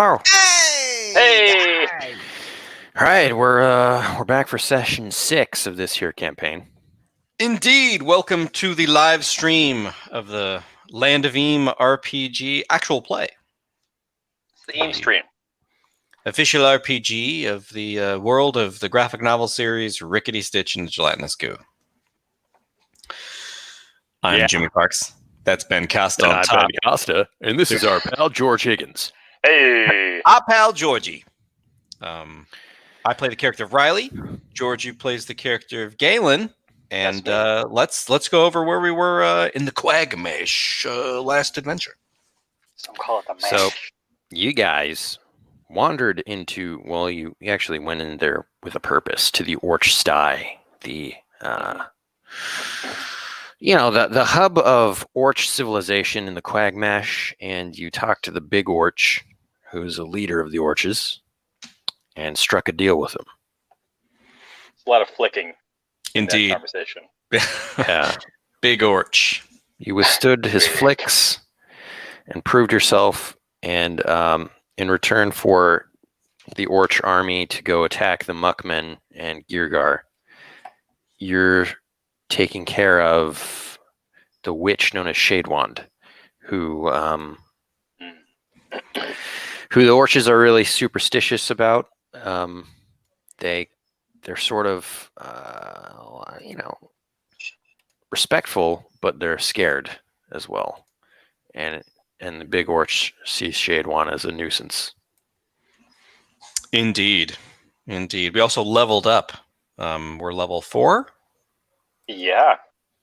Hello. Hey! All right, we're back for session 6 of this here campaign. Indeed, welcome to the live stream of the Land of Eam RPG actual play. It's the Eam stream. Official RPG of the world of the graphic novel series Rickety Stitch and the Gelatinous Goo. I'm Jimmy Parks. That's Ben Costa And on I'm top. Ben Costa, and this is our pal George Higgins. Hey! Our pal Georgie. I play the character of Riley. Georgie plays the character of Galen. And let's go over where we were in the Quagmash last adventure. Some call it the mash. So, you guys wandered into, well, you actually went in there with a purpose, to the Orch Sty, the hub of Orch civilization in the Quagmash, and you talked to the Big Orch, who's a leader of the Orches, and struck a deal with him. It's a lot of flicking Indeed. in that conversation. Yeah. Big Orch. You withstood his flicks and proved yourself, and in return for the Orch army to go attack the Muckmen and Girgar, you're taking care of the witch known as Shadewand, who the Orches are really superstitious about. They're sort of respectful, but they're scared as well. And the Big Orch sees Shadewand as a nuisance. Indeed. We also leveled up. We're level 4. Yeah.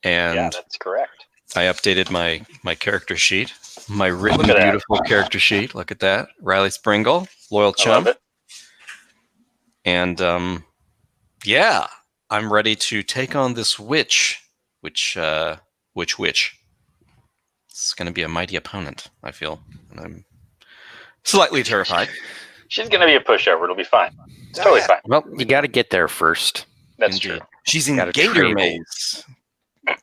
And yeah, that's correct. I updated my character sheet. My written, Look at that. beautiful character sheet. Look at that. Riley Springle, loyal I chum. love it. And I'm ready to take on this witch. Which? It's going to be a mighty opponent, I feel. And I'm slightly terrified. She's going to be a pushover. It'll be fine. It's totally fine. Well, you got to get there first. That's Indeed. true. She's in Gotta Gator travel. Maze.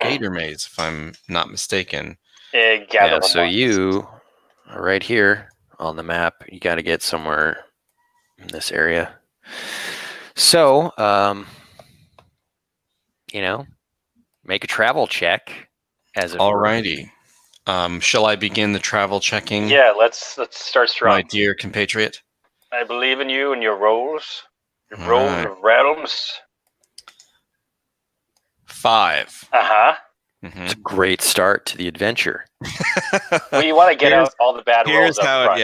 Gator Maze, if I'm not mistaken. Gather Yeah, them so up. you are right here on the map. You got to get somewhere in this area. So, make a travel check. As it were. Alrighty. Shall I begin the travel checking? Yeah, let's start strong. My dear compatriot. I believe in you and your roles. Your All roles right. of realms. 5. Uh-huh. Mhm. It's a great start to the adventure. Well, you want to get Here's- out all the bad Here's rolls up how front.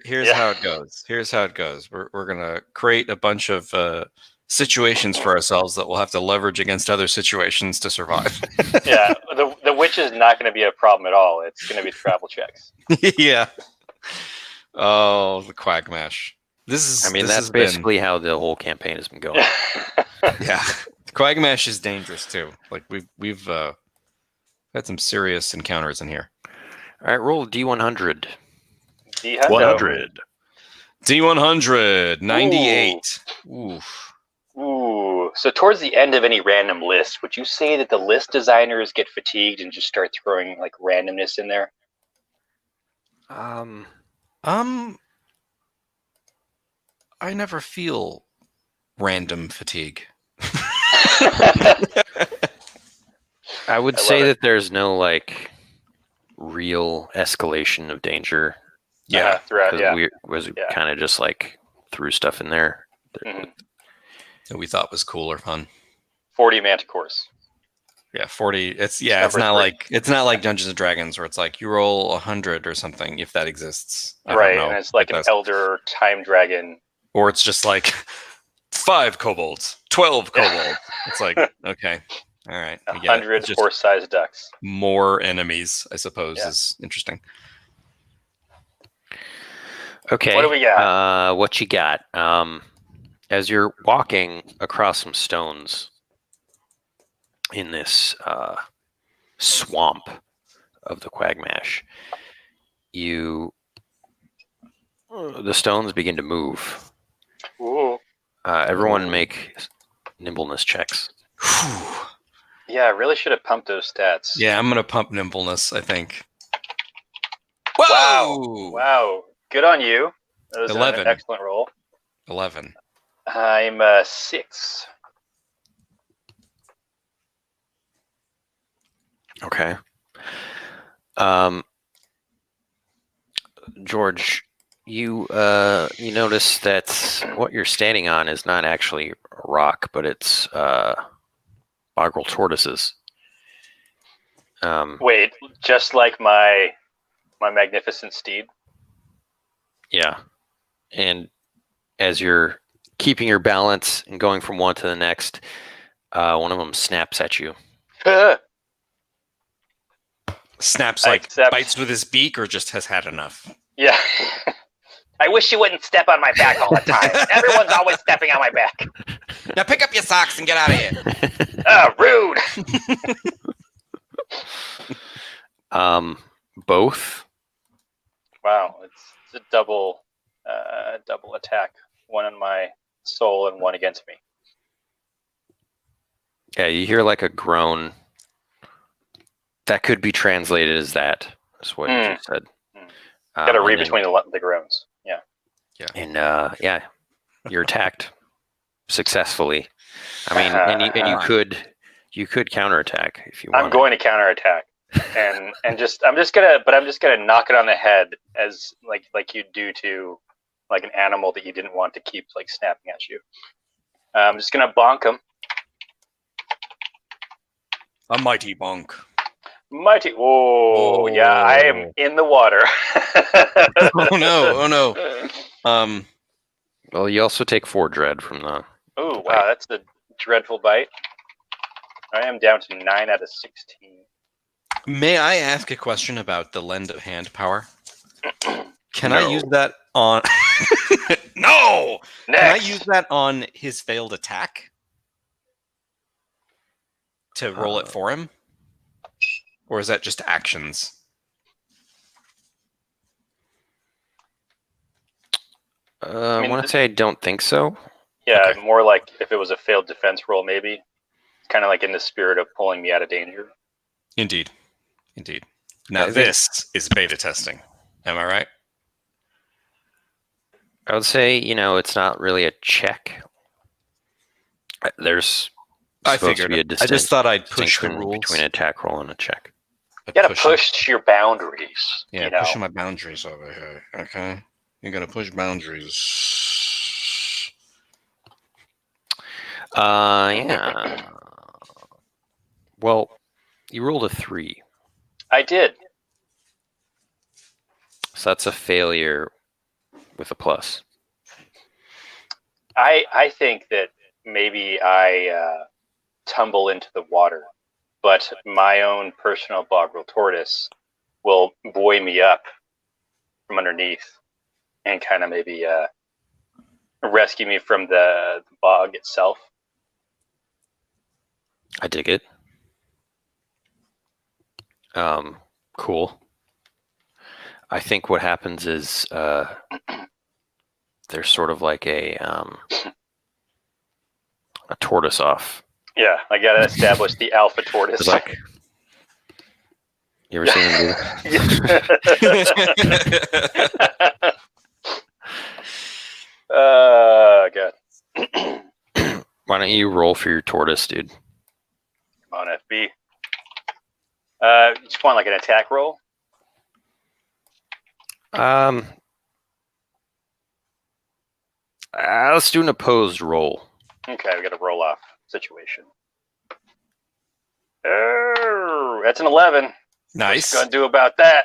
here's Yeah. how it goes. Here's how it goes. We're gonna create a bunch of situations for ourselves that we'll have to leverage against other situations to survive. Yeah, the witch is not going to be a problem at all. It's going to be travel checks. Yeah. Oh, the Quagmash. This That's has basically how the whole campaign has been going. been, yeah. Quagmash is dangerous too. Like we've had some serious encounters in here. All right, roll a D100. D100. D100 98. Oof. Ooh. So towards the end of any random list, would you say that the list designers get fatigued and just start throwing like randomness in there? I never feel random fatigue. I would I say love it. that there's no real escalation of danger. Yeah. Throughout, Because yeah. we Yeah. kind of just threw stuff in there. Mhm. That we thought was cool or fun. 40 manticores. Yeah, 40. It's Number not 3. like Dungeons and Dragons where it's like you roll 100 or something if that exists. I don't Right, know and it's like if an that's- elder time dragon. or it's just like 5 kobolds, 12 kobolds. It's like okay, all right, we get it. 100 Just horse-sized ducks. more enemies, I suppose, Yeah. is interesting. Okay. What do we got? What you got? As you're walking across some stones in this swamp of the Quagmash, the stones begin to move. Ooh. Everyone make nimbleness checks. Whew. Yeah, I really should have pumped those stats. Yeah, I'm gonna pump nimbleness, I think. Wow. Wow. Good on you. That was 11. an excellent roll. 11. I'm 6. Okay. George, you notice that what you're standing on is not actually a rock, but it's boggle tortoises. Wait, just like my magnificent steed. Yeah, and as you're keeping your balance and going from one to the next, one of them snaps at you. Snaps I like accept. bites with his beak, or just has had enough. Yeah. I wish you wouldn't step on my back all the time. Everyone's always stepping on my back. Now pick up your socks and get out of here. Rude. Both. Wow, it's a double attack. One on my soul and one against me. Yeah, you hear like a groan. That could be translated as that. That's what you just said. Got to read and between the groans. Yeah. And yeah, you're attacked successfully. I mean, and you could counterattack if you want. I'm going to counterattack, and I'm just gonna knock it on the head as like you do to like an animal that you didn't want to keep like snapping at you. I'm just gonna bonk him. A mighty bonk. Mighty. Whoa, yeah, I am in the water. Oh no. Well, you also take 4 dread from the. Oh wow, that's a dreadful bite. I am down to 9 out of 16. May I ask a question about the lend of hand power? Can No. I use that on? No. Next. Can I use that on his failed attack to roll it for him, or is that just actions? I want to say I don't think so. Yeah, Okay. more like if it was a failed defense roll, maybe. Kind of like in the spirit of pulling me out of danger. Indeed. Now Yeah, this is beta testing. Am I right? I would say, it's not really a check. There's I supposed to figured. be a I just thought I'd push the distinction rules. between an attack roll and a check. You gotta push your boundaries. Yeah, you know? pushing my boundaries over here. Okay, you gotta push boundaries. Yeah. Well, you rolled a 3, I did. so that's a failure with a plus. I think that maybe I tumble into the water, but my own personal boggle tortoise will buoy me up from underneath and kind of maybe rescue me from the bog itself. I dig it. Cool. I think what happens is there's sort of like a tortoise off. Yeah, I gotta establish the alpha tortoise. It's like, you ever seen him do that? God. Why don't you roll for your tortoise, dude? Come on, FB. You just want like an attack roll? Let's do an opposed roll. Okay, we got a roll off situation. Oh, that's an 11. Nice. What's gonna do about that?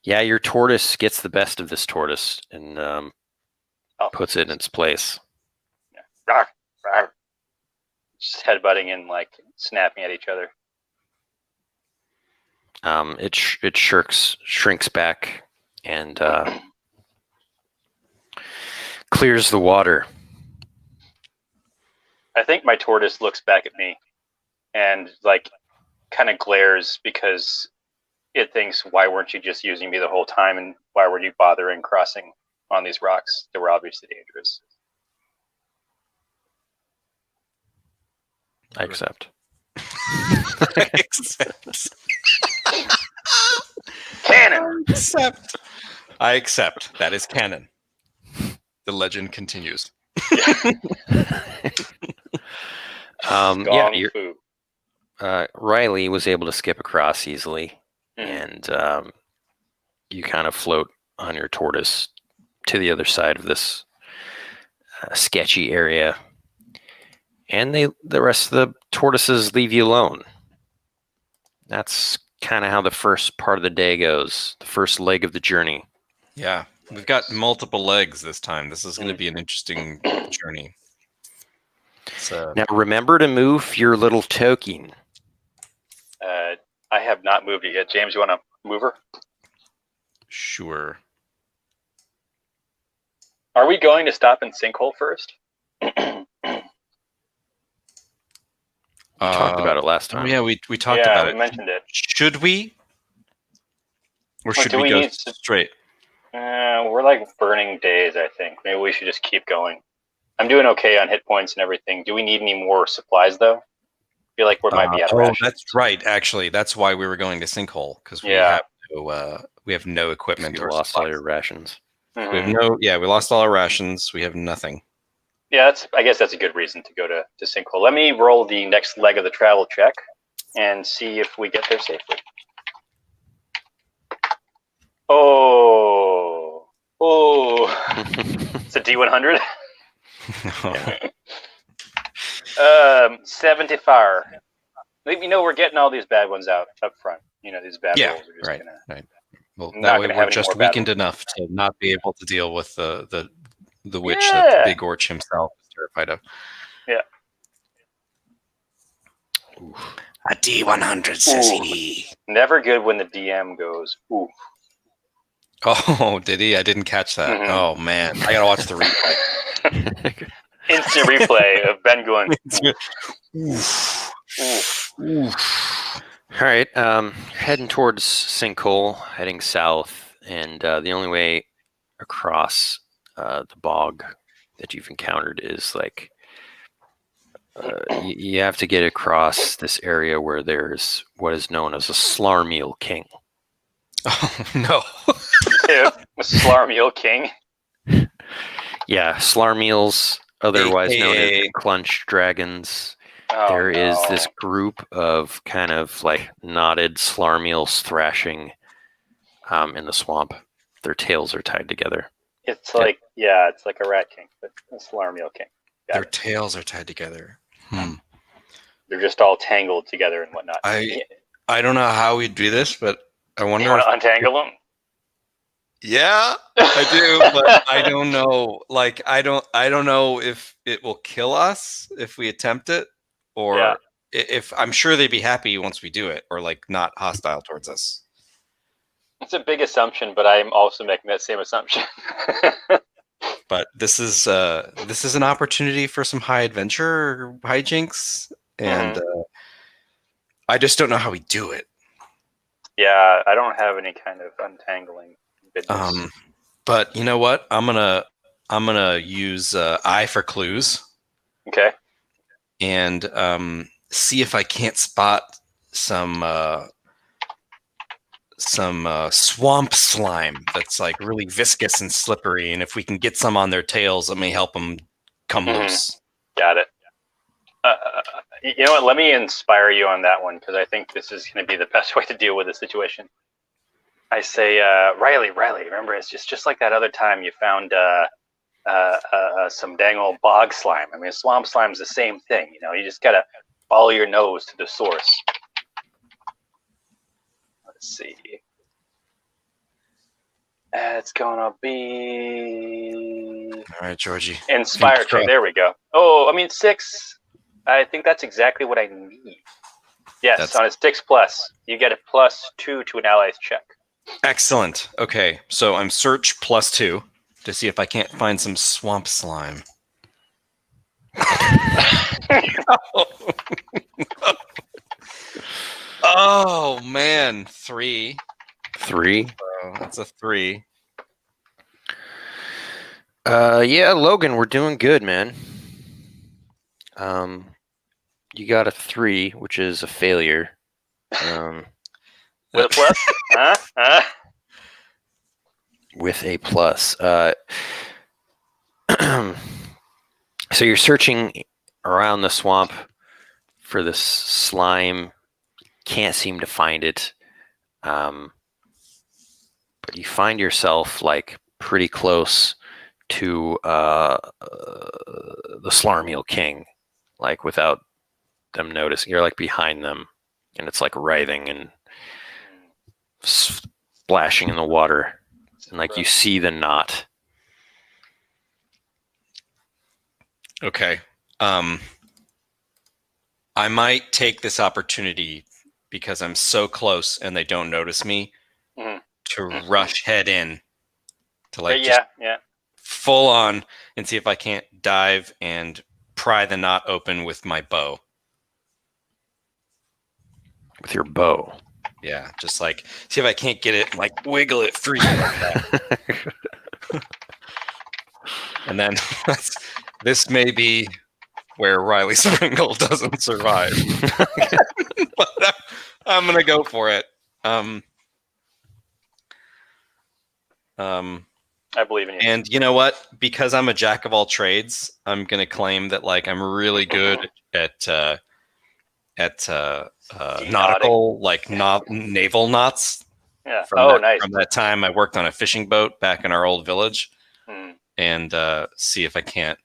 Yeah, your tortoise gets the best of this tortoise and puts it in its place. Rawr, rawr. Just headbutting and like snapping at each other. It shrinks back and clears the water. I think my tortoise looks back at me and like kind of glares because it thinks, why weren't you just using me the whole time, and why were you bothering crossing on these rocks that were obviously dangerous? I accept. Except. Cannon! Except. I accept. That is canon. The legend continues. Gong fu. Riley was able to skip across easily, Mhm. and you kind of float on your tortoise to the other side of this sketchy area, and the rest of the tortoises leave you alone. That's kind of how the first part of the day goes, the first leg of the journey. Yeah, we've got multiple legs this time. This is going to be an interesting journey. So Now remember to move your little token. I have not moved it yet. James, you want to move her? sure. Are we going to stop in Sinkhole first? We talked about it last time. Yeah, we talked about we it. mentioned it. Should we? Or should do we we go need to- straight? We're like burning days, I think. Maybe we should just keep going. I'm doing okay on hit points and everything. Do we need any more supplies, though? I feel like we might be out of rations. That's right. Actually, that's why we were going to Sinkhole, because we have no equipment You or lost all supplies. your rations. Mhm. We have we lost all our rations. We have nothing. Yeah, I guess that's a good reason to go to Sinkhole. Let me roll the next leg of the travel check and see if we get there safely. Oh, it's a D100. 75. You know, we're getting all these bad ones out up front. You know, these bad rolls are just right. Well, Not that way gonna we're have any just more bad weakened ones. enough to not be able to deal with the witch that the big Orch himself is terrified of. Yeah. A D100, says he. Never good when the DM goes, ooh. Oh, did he? I didn't catch that. Mhm. Oh man, I gotta watch the replay. Instant replay of Ben going, All right, heading towards Sinkhole, heading south, and the only way across the bog that you've encountered is like you have to get across this area where there's what is known as a Slarmeal King. Oh no. Slarmeal King. Yeah, Slarmeals, otherwise known as AKA Clunch Dragons. Oh, There is no. this group of kind of like knotted Slarmeals thrashing in the swamp. Their tails are tied together. It's like, it's like a rat king, but a Slarmeal King. Got Their it. tails are tied together. They're just all tangled together and whatnot. I don't know how we do this, but I wonder. You want to untangle them? Yeah, I do, but I don't know. Like, I don't know if it will kill us if we attempt it, or if I'm sure they'd be happy once we do it, or like not hostile towards us. It's a big assumption, but I'm also making that same assumption. But this is an opportunity for some high adventure hijinks, and I just don't know how we do it. Yeah, I don't have any kind of untangling business. But you know what? I'm gonna use eye for clues. Okay. And see if I can't spot some swamp slime that's like really viscous and slippery, and if we can get some on their tails, it may help them come loose. Got it. You know what? Let me inspire you on that one, because I think this is going to be the best way to deal with the situation. I say, Riley, remember, it's just like that other time you found some dang old bog slime. I mean, swamp slime's the same thing. You know, you just got to follow your nose to the source. Let's see. It's going to be... All right, Georgie. Inspire check. There we go. Oh, I mean, 6. I think that's exactly what I need. Yes, on a 6+, you get a +2 to an ally's check. Excellent. Okay, so I'm search +2 to see if I can't find some swamp slime. Oh man, 3. 3. So that's a 3. Yeah, Logan, we're doing good, man. You got a 3, which is a failure. With a plus? With a plus. So you're searching around the swamp for this slime. Can't seem to find it. But you find yourself like pretty close to the Slarmeal King, like without them noticing. You're like behind them, and it's like writhing and splashing in the water, and like you see the knot. Okay. I might take this opportunity because I'm so close and they don't notice me to rush head in to like just full on and see if I can't dive and pry the knot open with my bow. With your bow. Yeah, just like see if I can't get it, like wiggle it free like that. And then this may be where Riley Springle doesn't survive. But I'm gonna go for it. I believe in you. And you know what? Because I'm a jack of all trades, I'm gonna claim that like I'm really good at nautical, like naval knots. Yeah. Nice. From that time, I worked on a fishing boat back in our old village, and see if I can't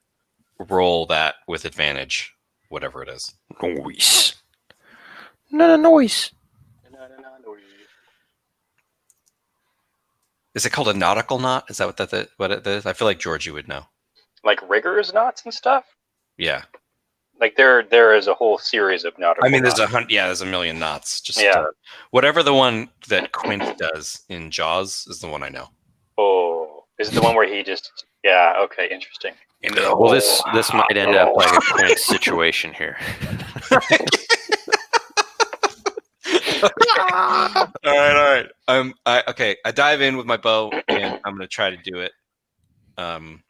roll that with advantage, whatever it is. Noise. No noise. Is it called a nautical knot? Is that what it is? I feel like Georgie would know. Like riggers knots and stuff? Yeah. Like there is a whole series of nautical knots. There's a million knots. Just whatever the one that Quint does in Jaws is the one I know. Oh, is it the one where he just? Yeah. Okay. Interesting. Well, this might end up like a Quint situation here. All right. I dive in with my bow and I'm gonna try to do it. I'm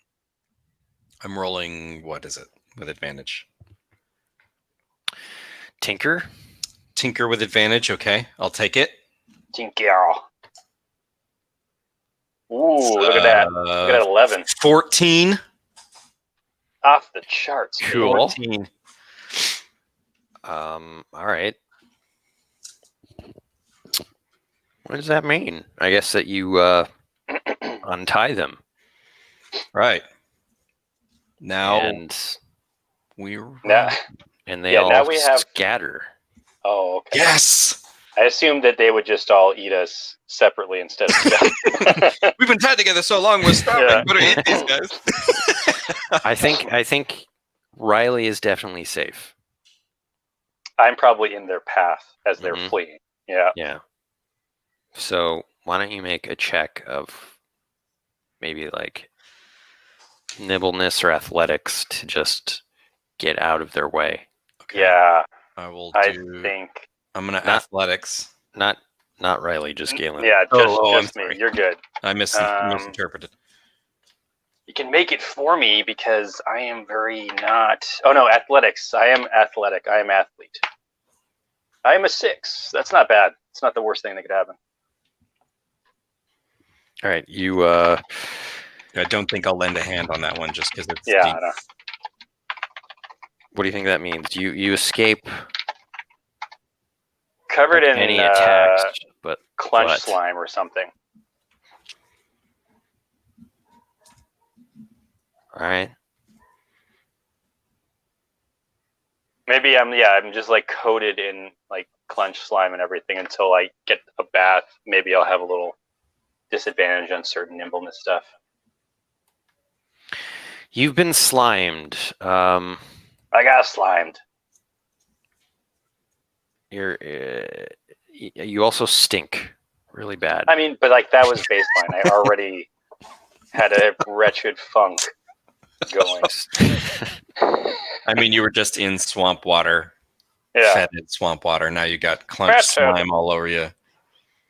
rolling. What is it with advantage? Tinker with advantage. Okay, I'll take it. Tinker. Ooh, look at that! Look at that 11. 14. Off the charts. Cool. 14. All right. What does that mean? I guess that you untie them. Right. Now and they all scatter. Oh, okay. Yes. I assumed that they would just all eat us separately instead of stuff. We've been tied together so long, we're starving. Better eat these guys. I think Riley is definitely safe. I'm probably in their path as they're fleeing. Yeah. Yeah. So why don't you make a check of maybe like nimbleness or athletics to just get out of their way. Okay. Yeah. I will think I'm gonna athletics. Not Riley, just Galen. Yeah, just me. You're good. I misinterpreted. You can make it for me because I am very not. Oh no, athletics. I am athletic. I am athlete. I am a 6. That's not bad. It's not the worst thing that could happen. All right, you. I don't think I'll lend a hand on that one just because it's deep. I know. What do you think that means? You escape. Covered in any attacks, but clench slime or something. All right. Maybe I'm just like coated in like clench slime and everything until I get a bath. Maybe I'll have a little disadvantage on certain nimbleness stuff. You've been slimed. I got slimed. You also stink really bad. I mean, but like that was baseline. I already had a wretched funk going. I mean, you were just in swamp water, fetid swamp water. Now you got clench slime all over you.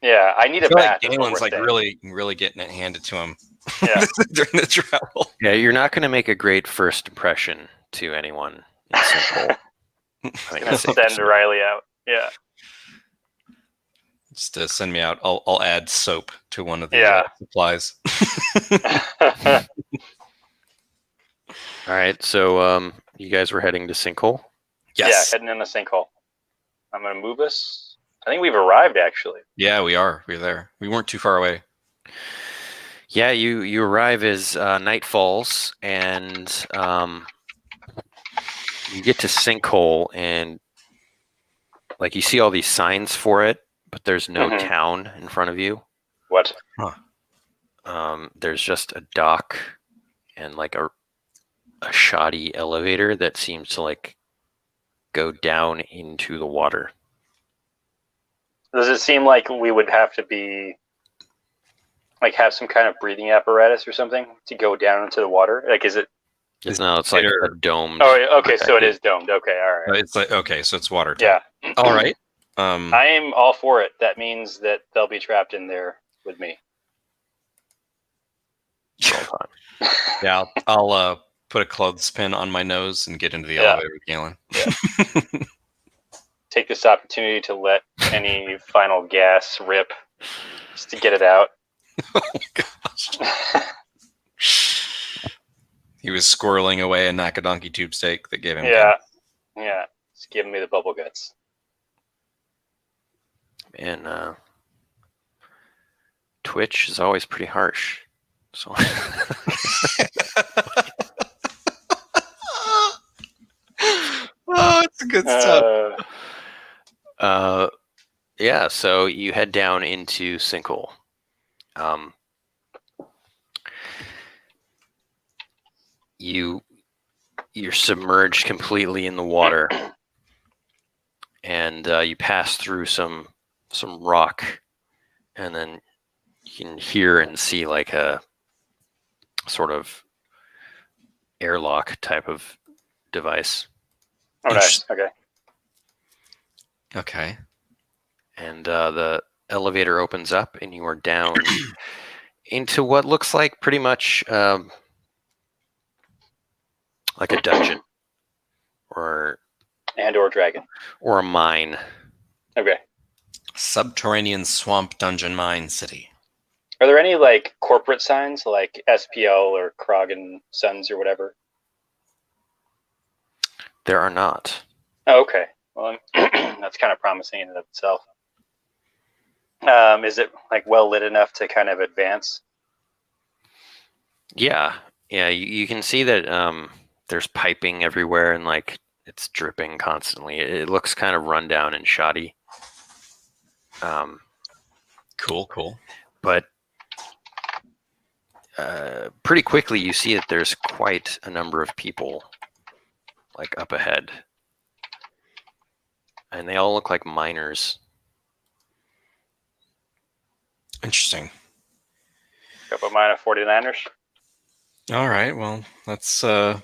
Yeah, I need a bath. Like Galen's like really getting it handed to him. Yeah. During the travel. Yeah, you're not going to make a great first impression to anyone in Simple. Send Riley out. Yeah. Just to send me out. I'll add soap to one of the Yeah. supplies. All right, so you guys were heading to Sinkhole. Yeah, Yes. heading in the sinkhole. I'm gonna move us. I think we've arrived actually. Yeah, we are. We're there. We weren't too far away. Yeah, you arrive as night falls, and you get to Sinkhole, and like you see all these signs for it, but there's no Mhm. town in front of you. What? There's just a dock and like a shoddy elevator that seems to like go down into the water. Does it seem like we would have to be like have some kind of breathing apparatus or something to go down into the water? Like, is it? No, it's like a domed. Oh, okay. So it protected- is domed. Okay, all right. It's like okay, so it's watertight. Yeah. All right. I am all for it. That means that they'll be trapped in there with me. all the time. Yeah, I'll put a clothespin on my nose and get into the Yeah. elevator with Galen. Take this opportunity to let any final gas rip, just to get it out. Oh gosh. He was squirreling away a Nakadonkey tube steak that gave him. Yeah. It's giving me the bubble guts. And Twitch is always pretty harsh. So Oh, it's good stuff. yeah, so you head down into Sinkhole. You're submerged completely in the water, and you pass through some rock, and then you can hear and see like a sort of airlock type of device. Oh, nice. Okay. Okay. And the elevator opens up, and you are down into what looks like pretty much like a dungeon or dragon. or a mine. Okay. Subterranean swamp dungeon mine city. Are there any like corporate signs like SPL or Krog and Sons or whatever? There are not. Oh, okay. Well, that's kind of promising in and of itself. Is it like well lit enough to kind of advance? Yeah, you can see that there's piping everywhere, and like it's dripping constantly. It looks kind of run down and shoddy. Cool. But pretty quickly you see that there's quite a number of people like up ahead, and they all look like miners. Interesting. Couple mine of 49ers. All right. Well, let's go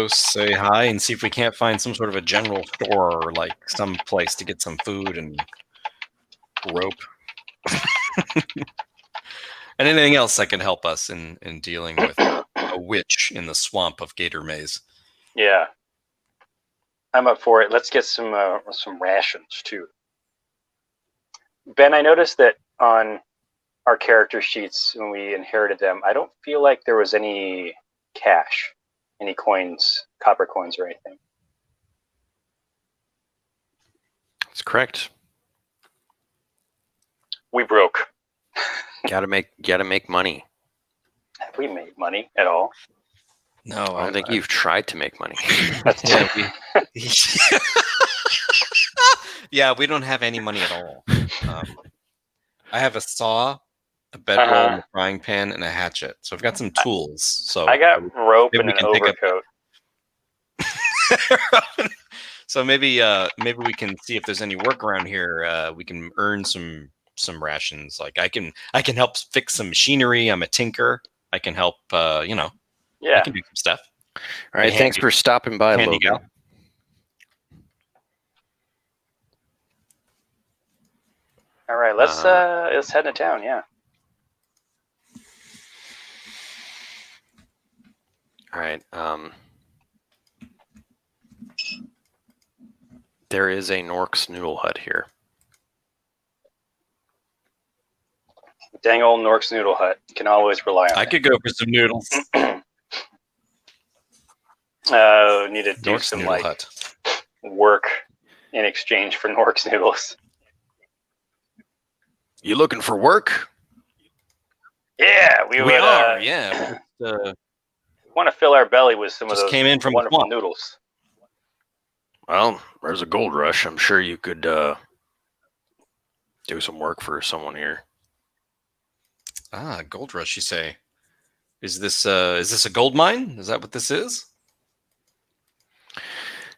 say hi and see if we can't find some sort of a general store or like some place to get some food and rope. And anything else that can help us in dealing with a witch in the swamp of Gator Maze. Yeah, I'm up for it. Let's get some rations too. Ben, I noticed that on our character sheets when we inherited them, I don't feel like there was any cash, any coins, copper coins or anything. That's correct. We broke. Gotta make money. Have we made money at all? No, I don't think you've tried to make money. That's Yeah, we don't have any money at all. I have a saw, a bedroll, a frying pan, and a hatchet. So I've got some tools. So I got rope maybe and we an can take overcoat. So maybe we can see if there's any work around here. We can earn some rations. Like I can help fix some machinery. I'm a tinker. I can help. I Yeah. can do some stuff. All right, thanks for stopping by, handy Logan. gal. All right, let's head to town. Yeah. All right. There is a Nork's noodle hut here. Dang old Nork's Noodle Hut. You can always rely on I it. could go for some noodles. Need to do Nork's some Noodle Hut. work in exchange for Nork's Noodles. You looking for work? Yeah, we would, are. Yeah. want to fill our belly with some of Just those came in from the wonderful swamp. noodles. Well, there's a gold rush. I'm sure you could do some work for someone here. Gold rush. You say? Is this a gold mine? Is that what this is?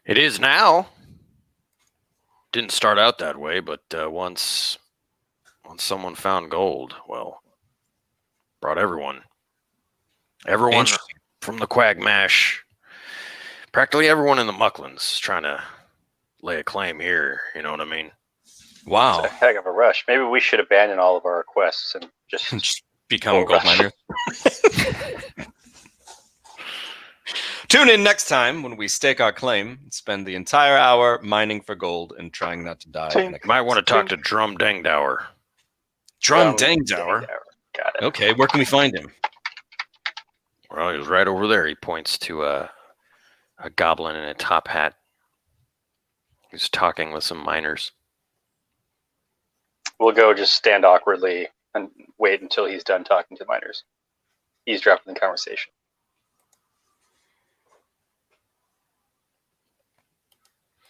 It is now. Didn't start out that way, but once someone found gold, well, brought everyone Interesting. from the Quagmash, practically everyone in the Mucklands is trying to lay a claim here. You know what I mean? Wow. It's a heck of a rush. Maybe we should abandon all of our quests and just Just become Gold gold rush. miner. Tune in next time when we stake our claim and spend the entire hour mining for gold and trying not to die. Ting. in a You might want to talk to Drum Dangdower. Drum Dangdower. Got it. Okay, where can we find him? Well, he was right over there. He points to a goblin in a top hat. He's talking with some miners. We'll go just stand awkwardly and wait until he's done talking to miners. Eavesdropping the conversation.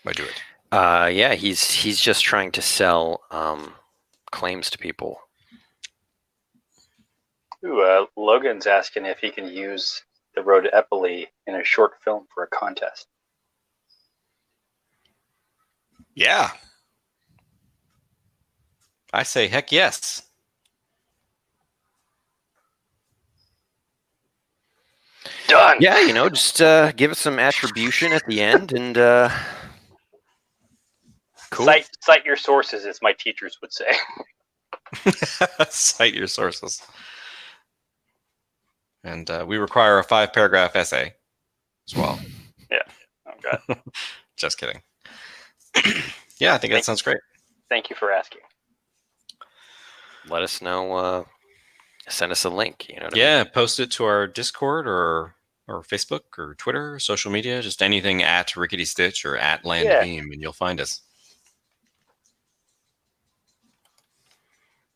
I do it. Yeah, he's just trying to sell claims to people. Ooh, Logan's asking if he can use the road to Eppley in a short film for a contest. Yeah. I say heck yes. Done. Yeah, just give it some attribution at the end, and cool. Cite your sources, as my teachers would say. Cite your sources. And we require a 5-paragraph essay as well. Oh God. Just kidding. Yeah, I think that sounds great. Thank you for asking. Let us know. Send us a link. You know. What I mean? Yeah, post it to our Discord or Facebook or Twitter, or social media, just anything at Rickety Stitch or at Land Yeah. Beam, and you'll find us.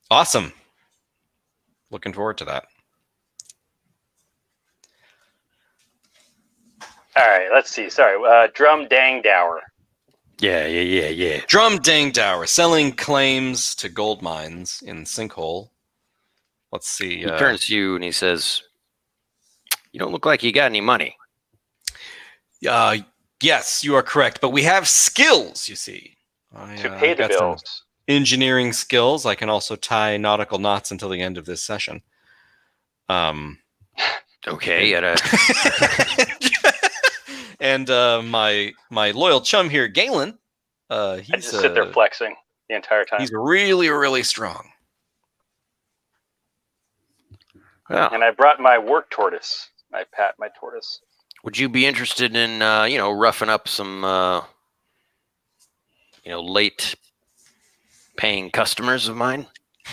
Awesome. Looking forward to that. All right, let's see. Sorry, Drum Dangdower. Yeah. Drum Dangdower, selling claims to gold mines in Sinkhole. Let's see. He turns to you and he says, "You don't look like you got any money." Yes, you are correct, but we have skills, you see. To pay the got some bills. engineering skills. I can also tie nautical knots until the end of this session. Okay. And my loyal chum here, Galen, I he's just sit there flexing the entire time. he's really, really strong. Well, And I brought my work tortoise. I pat my tortoise. would you be interested in roughing up some late paying customers of mine?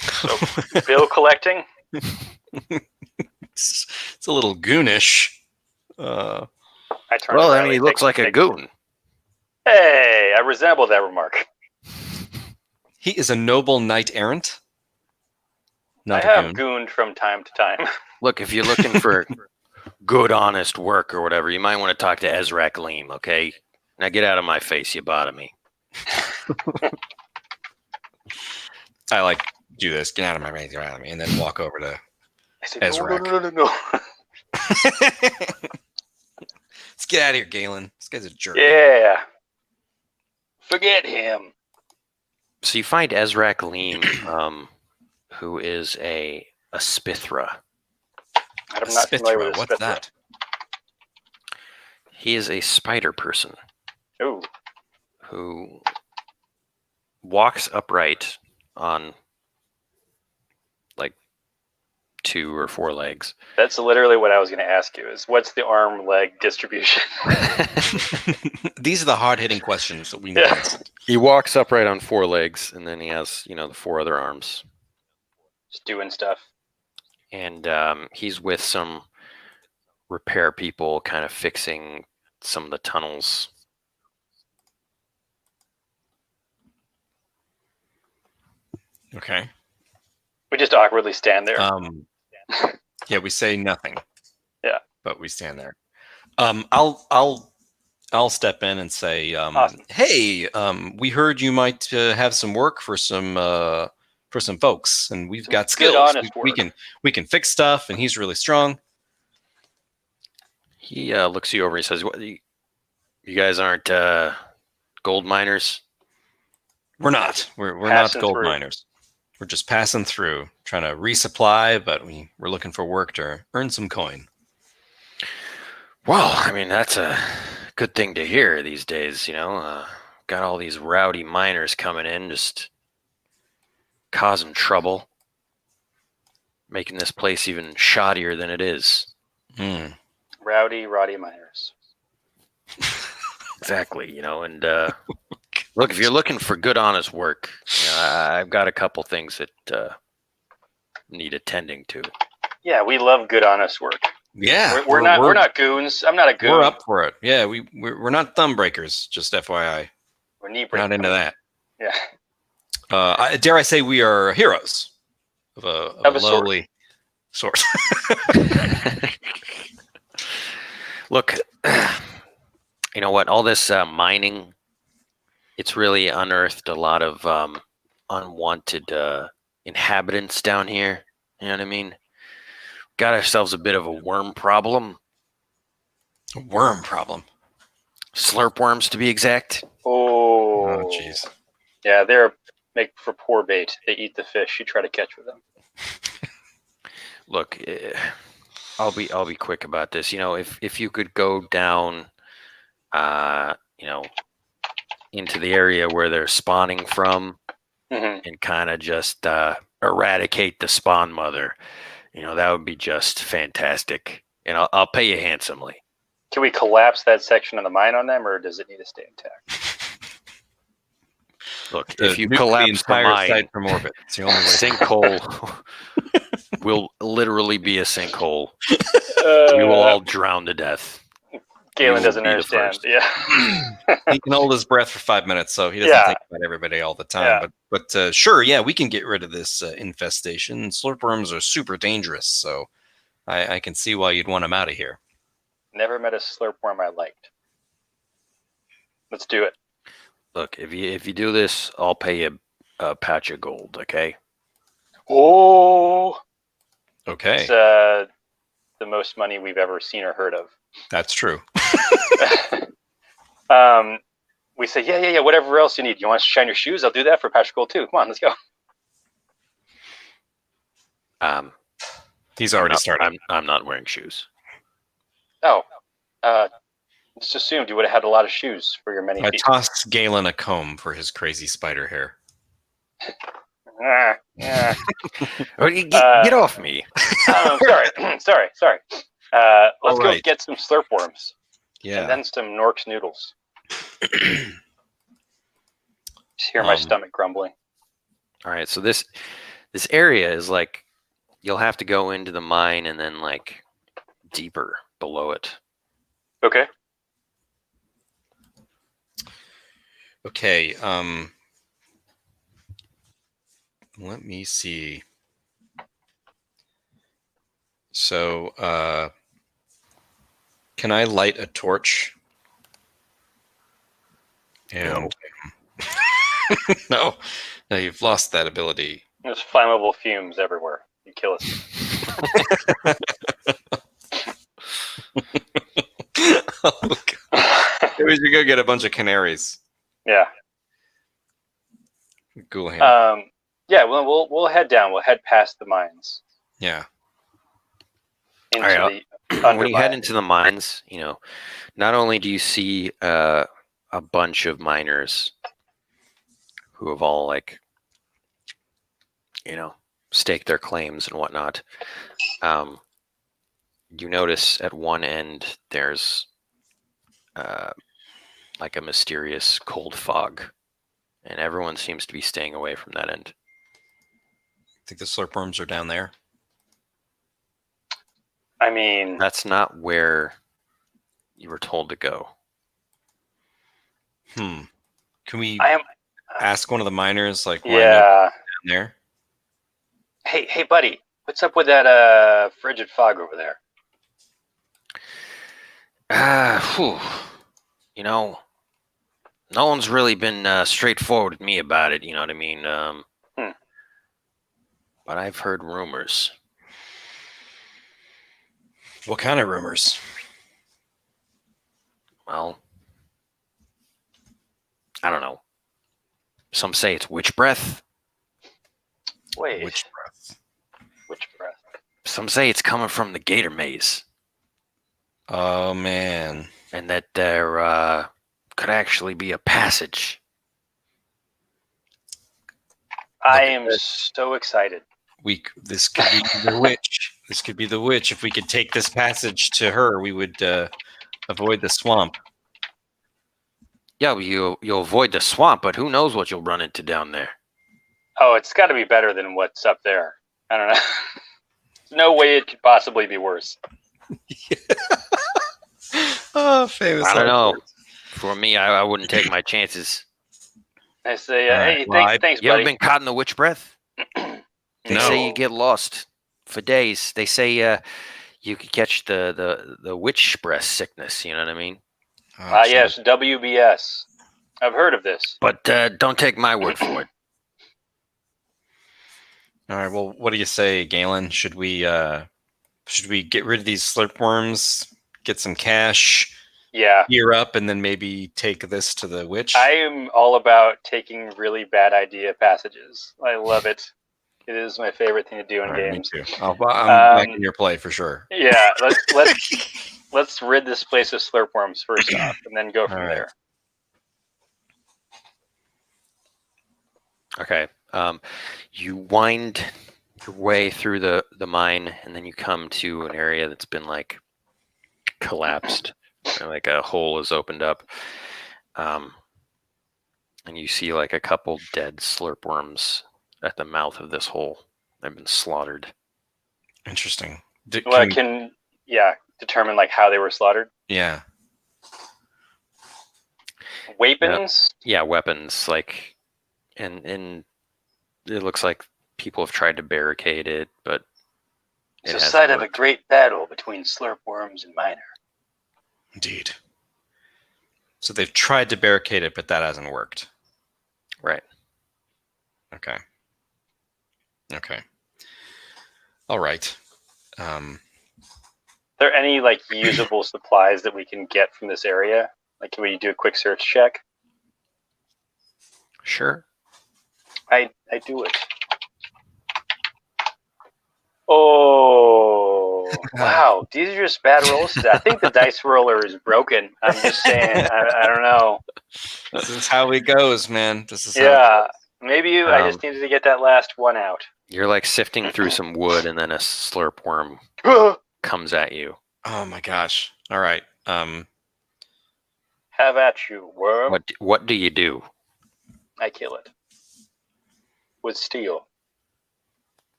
So bill collecting. It's a little goonish. I turn Well, around I mean, he and looks like a goon. Hey, I resemble that remark. He is a noble knight errant. Not I a have goon. gooned from time to time. Look, if you're looking for good, honest work or whatever, you might want to talk to Ezrak Leem, okay? Now get out of my face, you bottom me. I like do this. Get out of my face, get out of me, and then walk over to. I said, Ezrak. no. Let's get out of here, Galen. This guy's a jerk. Yeah. Forget him. So you find Ezrak Leem, who is a Spithra. I'm not familiar with What's that? He is a spider person Ooh. who walks upright on like 2 or 4 legs. That's literally what I was going to ask you is what's the arm leg distribution? These are the hard-hitting questions that we need. Yeah. He walks upright on 4 legs, and then he has, the 4 other arms. Just doing stuff. And he's with some repair people, kind of fixing some of the tunnels. Okay. We just awkwardly stand there. Yeah, we say nothing. Yeah. But we stand there. I'll step in and say, Awesome. hey, we heard you might have some work for some folks, and we've got good, skills. honest We work. we can fix stuff, and he's really strong. He looks you over and says, "What? You guys aren't gold miners?" We're not. We're not Passing gold through. miners. We're just passing through, trying to resupply, but we're looking for work to earn some coin. Well, I mean, that's a good thing to hear these days, you know. Got all these rowdy miners coming in, just causing trouble, making this place even shoddier than it is. Mm. Rowdy miners. Exactly, you know, and look, if you're looking for good, honest work, you know, I've got a couple things that need attending to. Yeah, we love good, honest work. Yeah, we're not goons. I'm not a goon. We're up for it. Yeah, we're not thumb breakers. Just FYI, We're knee we're not breakers. into that. Yeah. Dare I say we are heroes of a lowly sort. Look, you know what? All this mining, it's really unearthed a lot of unwanted inhabitants down here. You know what I mean? Got ourselves a bit of a worm problem. A worm problem. Slurp worms, to be exact. Oh, jeez. Yeah, they're make for poor bait. They eat the fish you try to catch with them. Look, I'll be quick about this. You know, if you could go down, you know, into the area where they're spawning from, and kind of just eradicate the spawn mother, you know, that would be just fantastic. And I'll pay you handsomely. Can we collapse that section of the mine on them, or does it need to stay intact? Look, if you collapse the mine site from orbit, it's the only way. Sinkhole will literally be a sinkhole. We will all drown to death. Galen doesn't understand. Yeah. He can hold his breath for 5 minutes, so he doesn't think about everybody all the time. Yeah. But sure, yeah, we can get rid of this infestation. Slurp worms are super dangerous, so I can see why you'd want them out of here. Never met a slurp worm I liked. Let's do it. Look, if you do this, I'll pay you a patch of gold. Okay. Oh. Okay. It's the most money we've ever seen or heard of. That's true. We say, yeah, whatever else you need. You want to shine your shoes? I'll do that for a patch of gold too. Come on, let's go. He's already started. I'm not wearing shoes. Oh, just assumed you would have had a lot of shoes for your many I feet. tossed Galen a comb for his crazy spider hair. Get off me. Sorry. Let's go get some slurp worms. Yeah. And then some Nork's noodles. Just hear my stomach grumbling. All right, so this area is like, you'll have to go into the mine and then like deeper below it. Okay. Okay. Let me see. So, can I light a torch? And no, you've lost that ability. There's flammable fumes everywhere. You kill us. Oh, God. Maybe we should go get a bunch of canaries. Yeah. Cool hand. Yeah. Well, we'll head down. We'll head past the mines. Yeah. Into right, the when you head into the mines, you know, not only do you see a bunch of miners who have all like, you know, staked their claims and whatnot. You notice at one end there's like a mysterious cold fog, and everyone seems to be staying away from that end. think the slurp worms are down there. I mean, That's not where you were told to go. Can we I am. ask one of the miners, like, why not Yeah. down there? Hey, buddy, what's up with that frigid fog over there? You know, no one's really been straightforward with me about it. You know what I mean? But I've heard rumors. What kind of rumors? Well, I don't know. Some say it's witch breath. Wait, Witch breath. which breath? Some say it's coming from the Gator Maze, Oh man. and that there could actually be a passage. I at am this. so excited. This could be the witch. This could be the witch. If we could take this passage to her, we would avoid the swamp. Yeah, well, you'll avoid the swamp, but who knows what you'll run into down there. Oh, it's got to be better than what's up there. I don't know. There's no way it could possibly be worse. Oh, famous. I don't last know. words. For me, I wouldn't take my chances. I say, All right, hey, well, thanks, You ever buddy. been caught in the witch breath? They No. say you get lost for days. They say you could catch the witch breath sickness. You know what I mean? Oh, gee. Yes, WBS. I've heard of this. But don't take my word for it. All right. Well, what do you say, Galen? Should we get rid of these slurp worms, get some cash, Yeah, gear up, and then maybe take this to the witch? I am all about taking really bad idea passages. I love it. It is my favorite thing to do in All right, me games. too. I'm back Um, in your play for sure. Yeah, let's rid this place of slurp worms first off, and then go from All right. there. Okay. You wind your way through the mine, and then you come to an area that's been like collapsed, and, like a hole is opened up, and you see like a couple dead slurp worms at the mouth of this hole. They've been slaughtered. Interesting. Well, I can determine like how they were slaughtered. Yeah. Weapons. Yeah, weapons like, and it looks like people have tried to barricade it, but It's it the hasn't site of a worked. great battle between slurp worms and miner. Indeed. So they've tried to barricade it, but that hasn't worked. Right. Okay. All right. Are there any like usable supplies that we can get from this area? Like, can we do a quick search check? Sure. I do it. Oh wow, these are just bad rolls. I think the dice roller is broken. I'm just saying. I don't know. This is how it goes, man. This is how Yeah, maybe I just needed to get that last one out. You're like sifting through some wood, and then a slurp worm comes at you. Oh my gosh. All right. Have at you, worm. What do you do? I kill it with steel.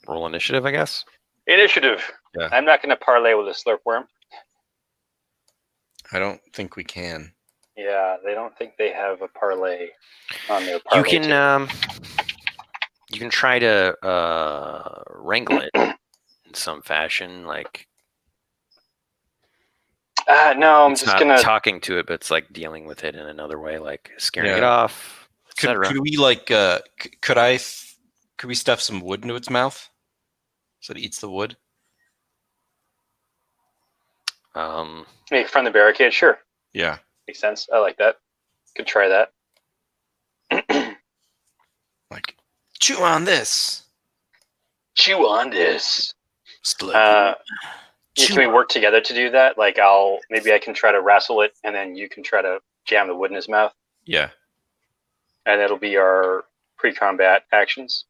Roll initiative, I guess. Initiative. Yeah. I'm not going to parlay with a slurp worm. I don't think we can. Yeah, they don't think they have a parlay on their parlay. You can try to wrangle it in some fashion, like no, I'm it's just not gonna. talking to it, but it's like dealing with it in another way, like scaring it Yeah. off, etc. Could we like could we stuff some wood into its mouth so it eats the wood? Make from the barricade, sure. Yeah. Makes sense. I like that. Could try that. Like chew on this. Chew on this. Slurp. Can we work together to do that? Like, maybe I can try to wrestle it, and then you can try to jam the wood in his mouth, Yeah. and it'll be our pre-combat actions.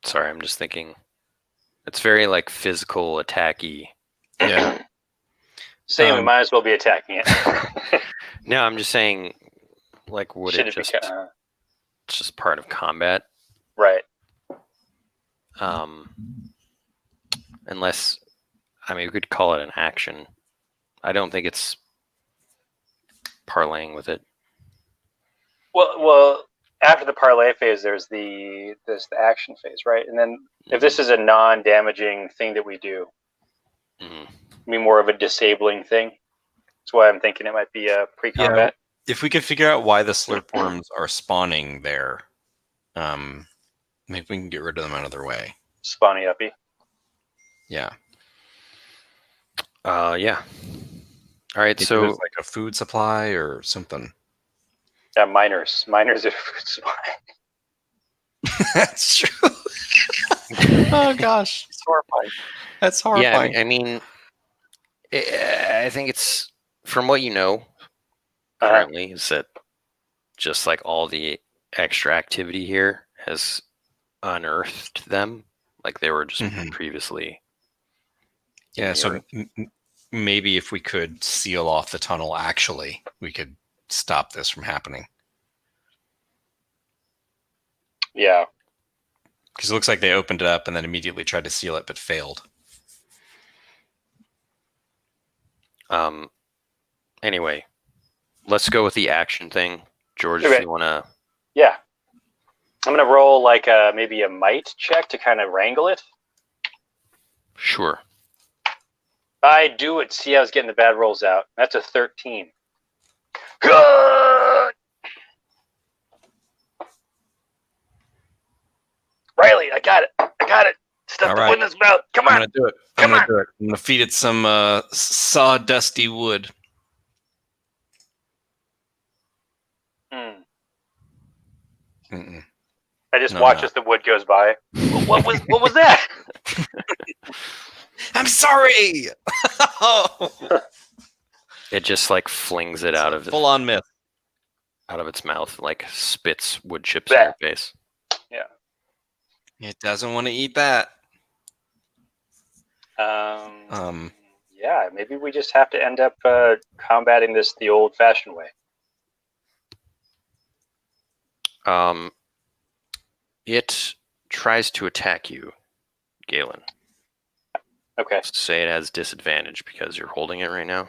Sorry, I'm just thinking It's very like physical, attacky. Yeah. Saying we might as well be attacking it. No, I'm just saying, like, would Should it be just ca- it's just part of combat? right? Unless, I mean, we could call it an action. I don't think it's parlaying with it. Well, after the parlay phase, there's the action phase, right? And then if this is a non-damaging thing that we do, be more of a disabling thing. That's why I'm thinking it might be a pre-combat. If we could figure out why the slurp worms are spawning there, maybe we can get rid of them out of their way. Spawny uppy. Yeah. Yeah. All right, Maybe so there's like a food supply or something. Yeah, miners are food supply. That's true. Oh gosh, it's horrifying. That's horrifying. yeah, I mean, I think it's from what you know currently is that just like all the extra activity here has unearthed them, like they were just previously. Yeah, so maybe if we could seal off the tunnel, actually, we could stop this from happening. Yeah. Because it looks like they opened it up and then immediately tried to seal it, but failed. Anyway, let's go with the action thing. George, Okay. if you want to... Yeah. I'm going to roll like maybe a might check to kind of wrangle it. Sure. I do it. See, I was getting the bad rolls out. That's a 13. Good! Riley, I got it. Stuff the wood in his mouth. Come on. I'm going to do it. I'm going to feed it some sawdusty wood. I just watch as the wood goes by. What was that? I'm sorry. It just like flings it out of full on myth. Out of its mouth, like spits wood chips in your face. Yeah. It doesn't want to eat that. Yeah, maybe we just have to end up combating this the old-fashioned way. It tries to attack you, Galen. Okay. Say it has disadvantage because you're holding it right now.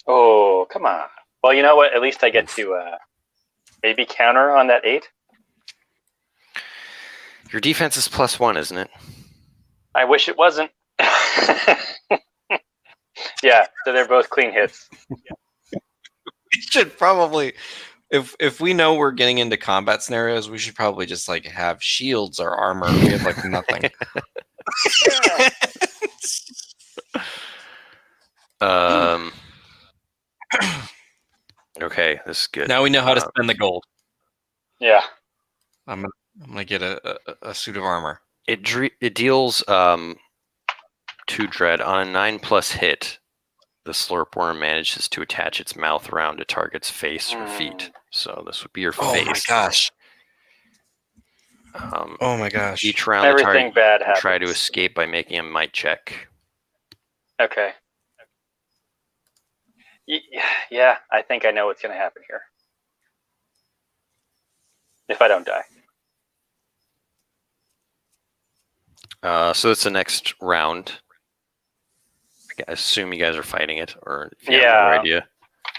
Oh, come on. Well, you know what? At least I get to maybe counter on that 8. Your defense is +1, isn't it? I wish it wasn't. Yeah, so they're both clean hits. We should probably, if we know we're getting into combat scenarios, we should probably just like have shields or armor. We have like nothing. Okay, this is good. Now we know how to spend the gold. Yeah. I'm gonna get a suit of armor. It deals 2 dread on a 9+ hit. The slurp worm manages to attach its mouth around a target's face or feet. So this would be your face. Oh my gosh. Oh my gosh. Each round Everything the bad target happens. try to escape by making a might check. Okay. Yeah, I think I know what's going to happen here. If I don't die. So it's the next round. I assume you guys are fighting it, or if you have no idea.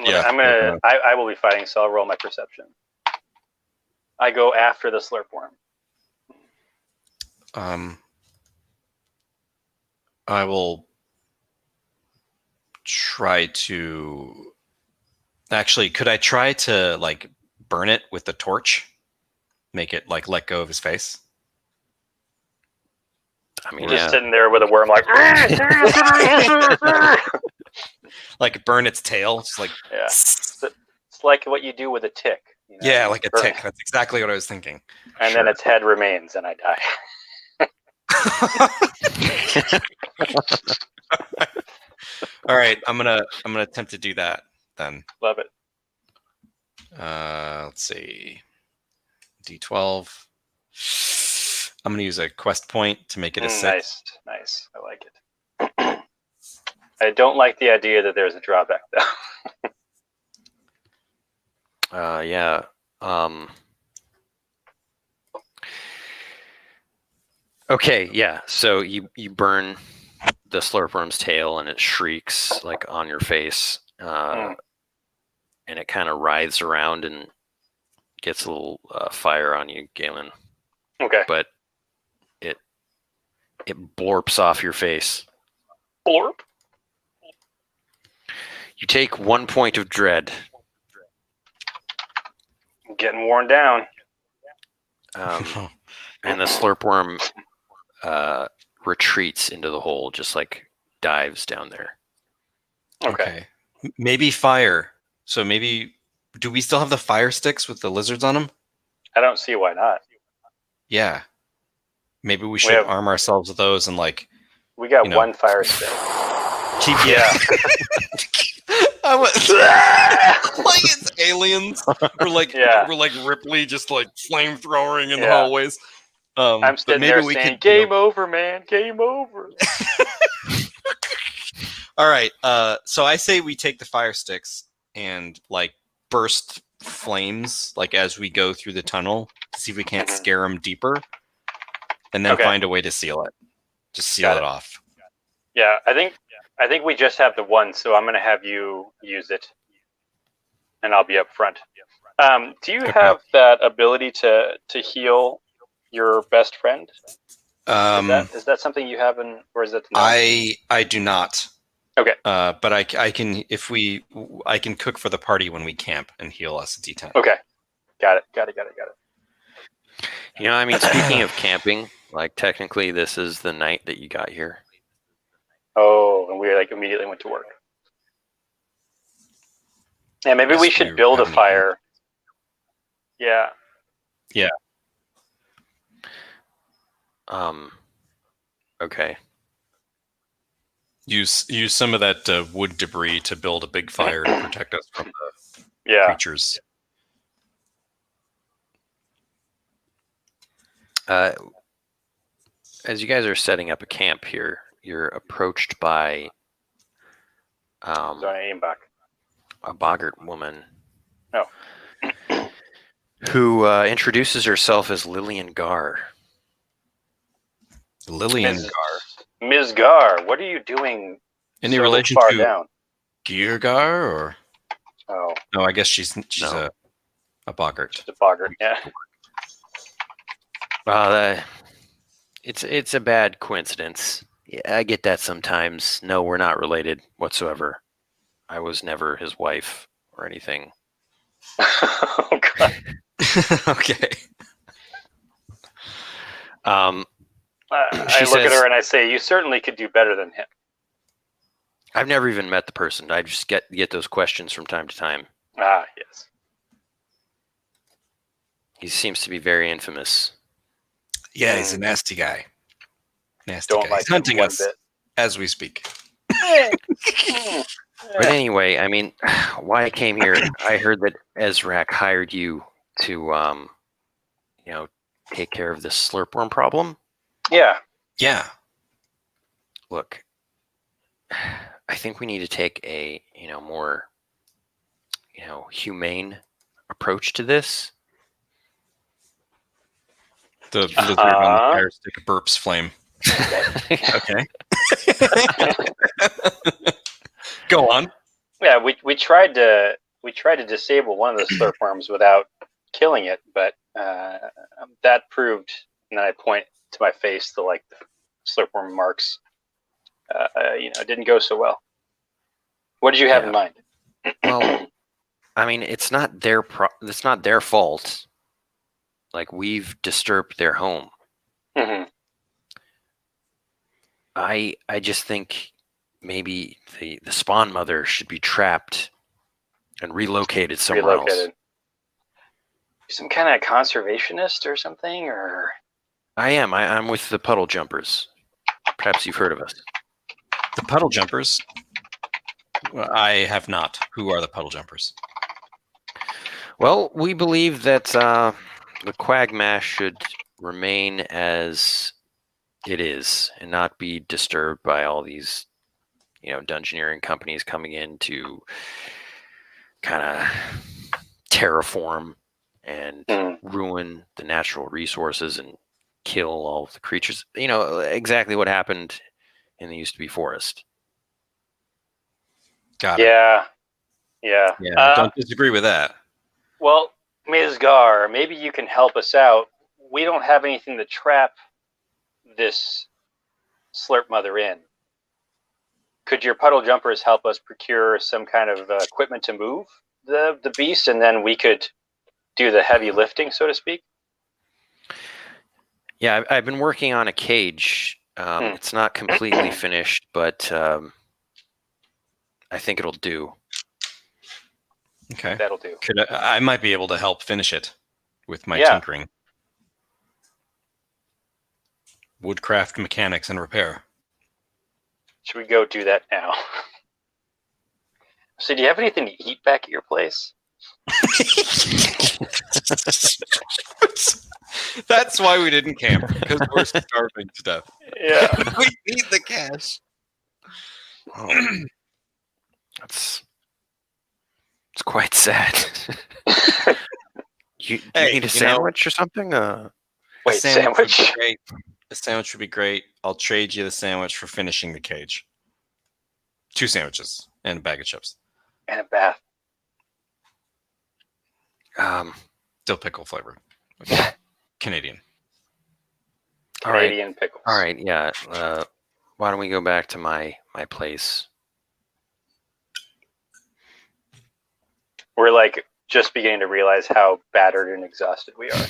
Yeah. I will be fighting, so I'll roll my perception. I go after the slurp worm. I will try to. Actually, could I try to like burn it with the torch? Make it like let go of his face? I mean, just sitting there with a worm like like burn its tail, just like it's like what you do with a tick. You know? Yeah, like a tick. That's exactly what I was thinking. And then its head remains, and I die. All right, I'm gonna attempt to do that then. Love it. Let's see, D12. I'm gonna use a quest point to make it a 6. Nice. I like it. I don't like the idea that there's a drawback, though. Yeah. Okay, yeah. So you burn the slurpworm's tail, and it shrieks like on your face, and it kind of writhes around and gets a little fire on you, Galen. Okay. But it blorps off your face. Blorp. You take 1 point of dread. I'm getting worn down. And the slurpworm retreats into the hole, just like dives down there. Okay. Maybe fire. So maybe, do we still have the fire sticks with the lizards on them? I don't see why not. Yeah. Maybe we should arm ourselves with those and like. We got one fire stick. Yeah. I went like it's aliens. We're like Ripley, just like flamethrowing in the hallways. I'm sitting there saying, "Game over, man! Game over." All right. So I say we take the fire sticks and like burst flames like as we go through the tunnel to see if we can't scare them deeper, and then find a way to seal it. Just seal it off. Yeah, I think we just have the one, so I'm going to have you use it, and I'll be up front. Do you have that ability to heal your best friend? Is that something you have, or is that? I do not. Okay. But I can I can cook for the party when we camp and heal us a D10. Okay. Got it. You know, I mean, speaking of camping, like technically this is the night that you got here. Oh, and we like immediately went to work. Yeah, maybe we should build a fire. Yeah. Yeah. Okay. Use some of that wood debris to build a big fire to protect us from the creatures. As you guys are setting up a camp here, you're approached by a boggart woman. Oh. Who introduces herself as Lillian Gar. Lillian Gar. Ms. Gar, what are you doing Any so relation far to down? Geargar or? Oh. No, I guess she's a boggart. She's a boggart, yeah. It's a bad coincidence. Yeah, I get that sometimes. No, we're not related whatsoever. I was never his wife or anything. Oh, God. Okay. I look at her and I say, "You certainly could do better than him." I've never even met the person. I just get those questions from time to time. Ah, yes. He seems to be very infamous. Yeah, he's a nasty guy. Don't like he's hunting him one us bit. as we speak. But anyway, I mean, why I came here, I heard that Ezrak hired you to, take care of this slurpworm problem. Yeah. Yeah. Look, I think we need to take a, more, humane approach to this. The lizard on the fire stick burps flame. Okay. Go on. Yeah, we tried to disable one of the slurpworms without killing it, but that proved. And then I point to my face the slurpworm marks. It didn't go so well. What did you have in mind? Well, I mean, it's not their it's not their fault. Like, we've disturbed their home. Mm-hmm. I just think maybe the spawn mother should be trapped and relocated somewhere else. Some kind of conservationist or something, or? I am. I'm with the puddle jumpers. Perhaps you've heard of us. The puddle jumpers? I have not. Who are the puddle jumpers? Well, we believe that the Quagmash should remain as it is and not be disturbed by all these, dungeoneering companies coming in to kind of terraform and ruin the natural resources and kill all of the creatures. Exactly what happened in the used to be forest. Got it. Yeah. Yeah, don't disagree with that. Well, Ms. Gar, maybe you can help us out. We don't have anything to trap this slurp mother in. Could your puddle jumpers help us procure some kind of equipment to move the beast, and then we could do the heavy lifting, so to speak? Yeah, I've been working on a cage. It's not completely finished, but I think it'll do. Okay. That'll do. I might be able to help finish it with my tinkering. Woodcraft mechanics and repair. Should we go do that now? So do you have anything to eat back at your place? That's why we didn't camp, because we're starving to death. Yeah. We need the cash. Oh, it's quite sad. Do you need a sandwich or something? Wait, sandwich? Would be great. A sandwich would be great. I'll trade you the sandwich for finishing the cage. 2 sandwiches and a bag of chips. And a bath. Dill pickle flavor. Okay. Canadian. Canadian pickles. All right, yeah. Why don't we go back to my place? We're like just beginning to realize how battered and exhausted we are.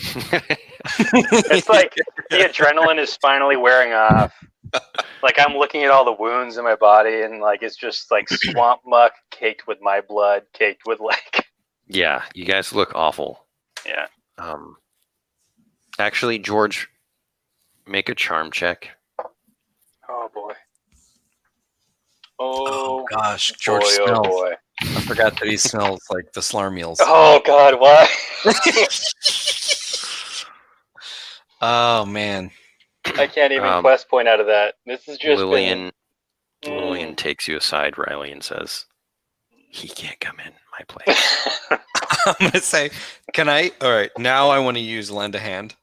It's like the adrenaline is finally wearing off. Like I'm looking at all the wounds in my body, and like it's just like swamp muck caked with my blood, caked with like. Yeah, you guys look awful. Yeah. Actually, George, make a charm check. Oh boy. Oh gosh, George boy, smells. Oh boy. I forgot that he smells like the Slar meals. Oh God, why? Oh man. I can't even quest point out of that. This is just Lillian takes you aside, Riley, and says, "He can't come in my place." I'm gonna say, can I? All right, now I want to use lend a hand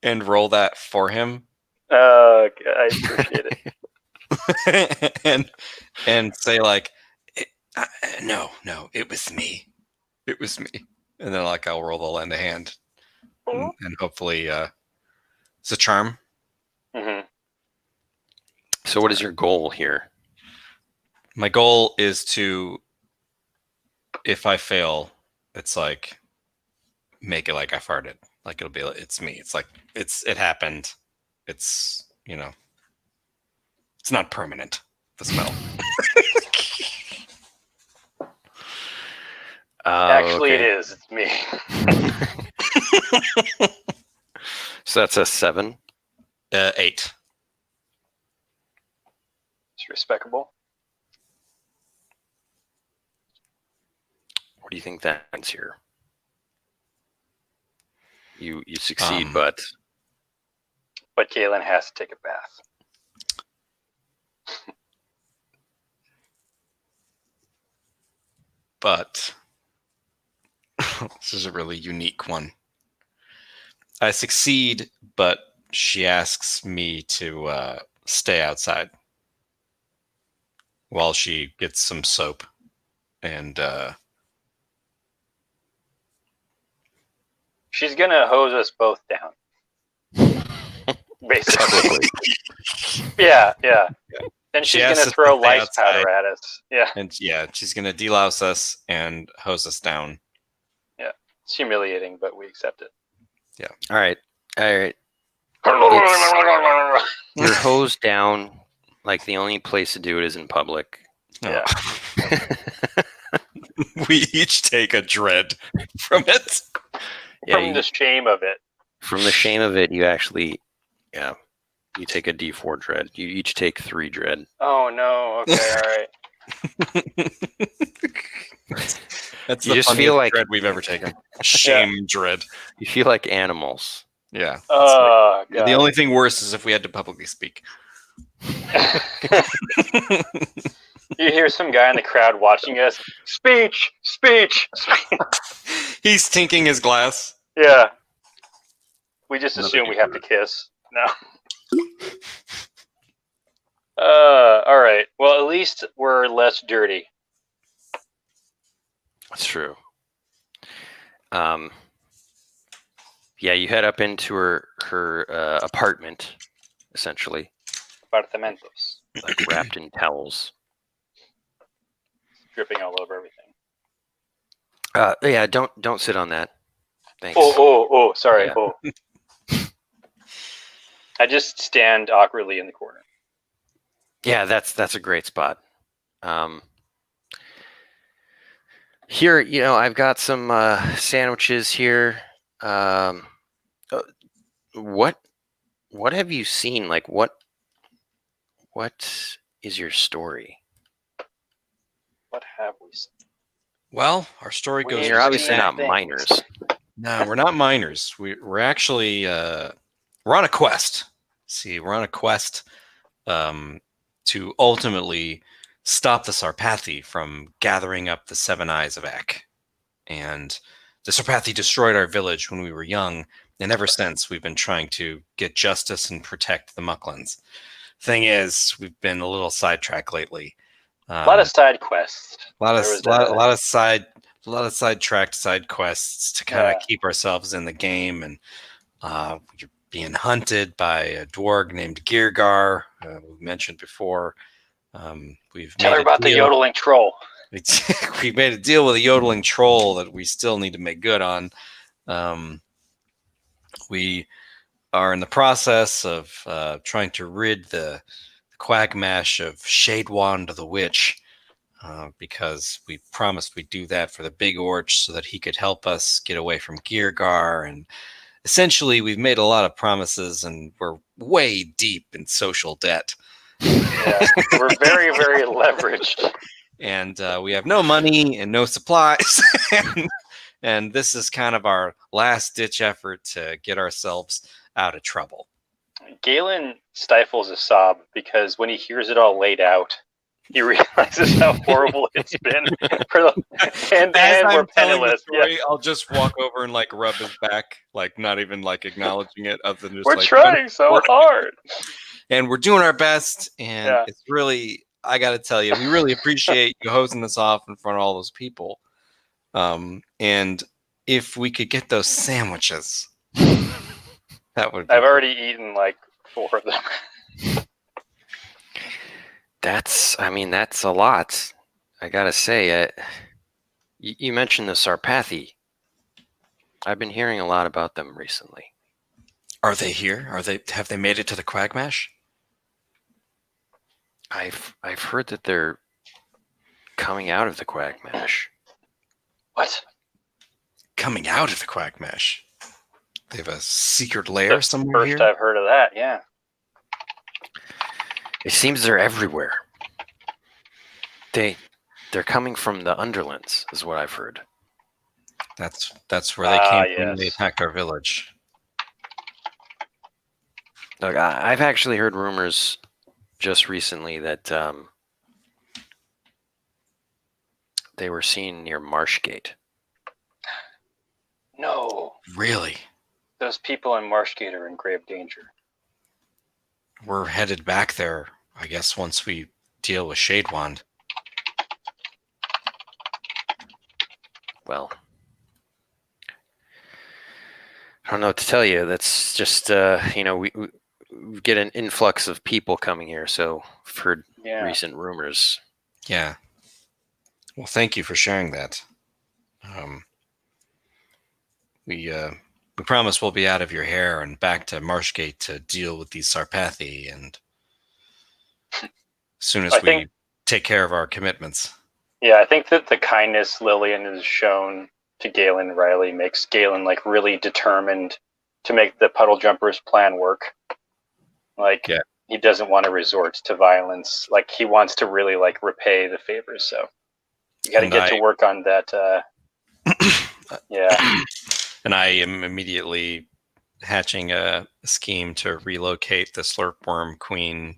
and roll that for him. I appreciate it. and say like, no, it was me. It was me. And then like I'll roll the lend a hand, and hopefully, it's a charm. Mm-hmm. So, what is your goal here? My goal is to, if I fail, it's like make it like I farted. Like it'll be, it's me. It's like it happened. It's it's not permanent. The smell. Actually, okay. it is. It's me. So that's a 7. 8. It's respectable. What do you think that means here? You succeed, but Galen has to take a bath. But this is a really unique one. I succeed, but she asks me to stay outside while she gets some soap and she's gonna hose us both down. Basically. Yeah. Then she's gonna throw lice powder at us. Yeah. And she's gonna delouse us and hose us down. Yeah. It's humiliating, but we accept it. Yeah. All right. You're hosed down. Like the only place to do it is in public. Yeah. We each take a dread from it. Yeah, From the shame of it. From the shame of it, you actually, you take a D4 dread. You each take 3 dread. Oh no. Okay. All right. That's You the just feel like dread we've ever taken. Shame dread. You feel like animals. Yeah. Oh, God. The only thing worse is if we had to publicly speak. You hear some guy in the crowd watching us. Speech, speech, speech. He's tinking his glass. Yeah. We just Another assume we good have word. to kiss. No. All right. Well, at least we're less dirty. That's true. Yeah, you head up into her apartment, essentially, Apartamentos. like wrapped in towels. Dripping all over everything. Yeah, don't sit on that. Thanks. Oh, sorry. Yeah. Oh. I just stand awkwardly in the corner. Yeah, that's a great spot. Here, I've got some sandwiches here. What have you seen? Like, what is your story? What have we seen? Well, our story goes. You're obviously seen not things. minors. No, we're not minors. We're actually we're on a quest. See, we're on a quest to ultimately stop the Sarpathi from gathering up the Seven Eyes of Ek. And the Sarpathi destroyed our village when we were young, and ever since we've been trying to get justice and protect the Mucklands. Thing is, we've been a little sidetracked lately. A lot of side quests. A lot There was of sidetracked side quests to kind of Yeah. keep ourselves in the game, and you're being hunted by a dwarg named Girgar, we mentioned before. We've Tell made her a about the deal- yodeling troll. we made a deal with a yodeling troll that we still need to make good on. We are in the process of trying to rid the Quagmash of Shadewand the Witch, because we promised we'd do that for the Big Orch so that he could help us get away from Girgar. And essentially, we've made a lot of promises, and we're way deep in social debt. Yeah. We're very, very leveraged. And we have no money and no supplies. And this is kind of our last-ditch effort to get ourselves out of trouble. Galen stifles a sob because when he hears it all laid out, he realizes how horrible it's been. And we're penniless. Yeah. I'll just walk over and rub his back, not even acknowledging it, other than just We're trying so hard. And we're doing our best. And Yeah. it's really, I got to tell you, we really appreciate you hosing us off in front of all those people. And if we could get those sandwiches, that would be I've already eaten 4 of them. That's a lot. I gotta say, you mentioned the Sarpathi. I've been hearing a lot about them recently. Are they here? Have they made it to the Quagmash? I've heard that they're coming out of the Quagmash. What? Coming out of the Quagmash? They have a secret lair somewhere First here? I've heard of that, yeah. It seems they're everywhere. They're coming from the Underlands, is what I've heard. That's where they came from when yes. they attacked our village. Look, I've actually heard rumors just recently that they were seen near Marshgate. No. Really? Those people in Marshgate are in grave danger. We're headed back there, I guess, once we deal with Shadewand. Well, I don't know what to tell you. That's just, we get an influx of people coming here, so I've heard recent rumors. Yeah. Well, thank you for sharing that. We promise we'll be out of your hair and back to Marshgate to deal with these Sarpathi, and as soon as we take care of our commitments. Yeah, I think that the kindness Lillian has shown to Galen and Riley makes Galen really determined to make the Puddle Jumpers plan work. He doesn't want to resort to violence. He wants to really repay the favors. So you got to get to work on that. Yeah. And I am immediately hatching a scheme to relocate the Slurpworm Queen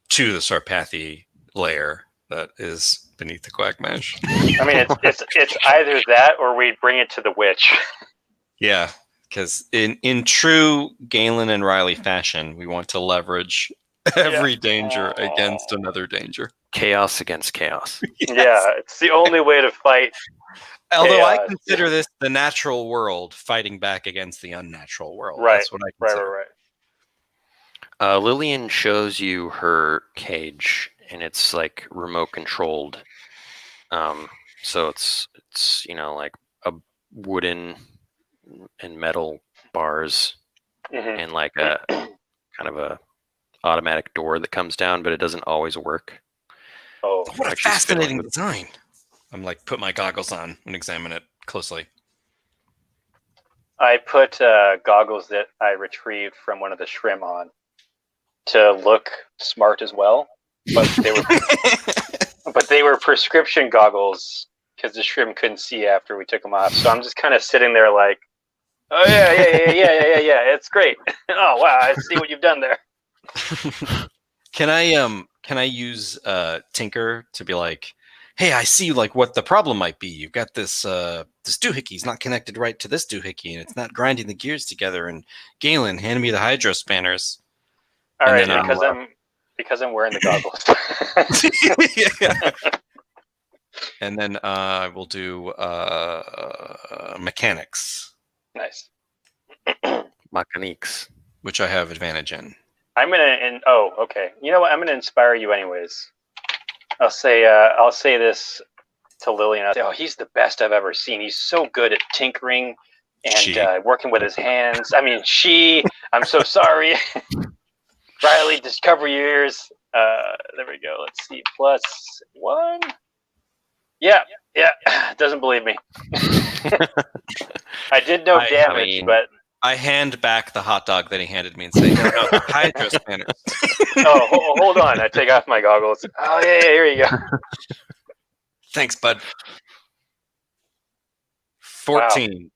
to the Sarpathy lair that is beneath the Quagmash. I mean, it's either that or we bring it to the witch. Yeah, because in true Galen and Riley fashion, we want to leverage every danger against another danger. Chaos against chaos. Yes. Yeah, it's the only way to fight. Although I chaos. consider this the natural world fighting back against the unnatural world. Right, That's what I Right, consider. right. Lillian shows you her cage, and it's like remote controlled. So it's like a wooden and metal bars Mhm. and like a kind of a automatic door that comes down, but it doesn't always work. Oh, What a Like she's fiddling fascinating with- design. I'm like, put my goggles on and examine it closely. I put goggles that I retrieved from one of the shrimp on to look smart as well, but they were prescription goggles because the shrimp couldn't see after we took them off. So I'm just kind of sitting there like, oh yeah, it's great. Oh wow, I see what you've done there. Can I use Tinker to be like, hey, I see like what the problem might be. You've got this this doohickey's not connected right to this doohickey, and it's not grinding the gears together. And Galen, hand me the hydro spanners. All And right, then because I'm wearing the goggles. Yeah. And then we'll do mechanics, Nice. Mechaniques. which I have advantage in. I'm gonna okay. You know what? I'm gonna inspire you anyways. I'll say this to Lillian. I'll say, oh, he's the best I've ever seen. He's so good at tinkering and working with his hands. I mean, I'm so sorry. Riley, just cover your ears. There we go. Let's see. +1. Yeah. Doesn't believe me. I did no damage, but I hand back the hot dog that he handed me and say, no, hydro spanners. hold on. I take off my goggles. Oh yeah, here you go. Thanks, bud. 14.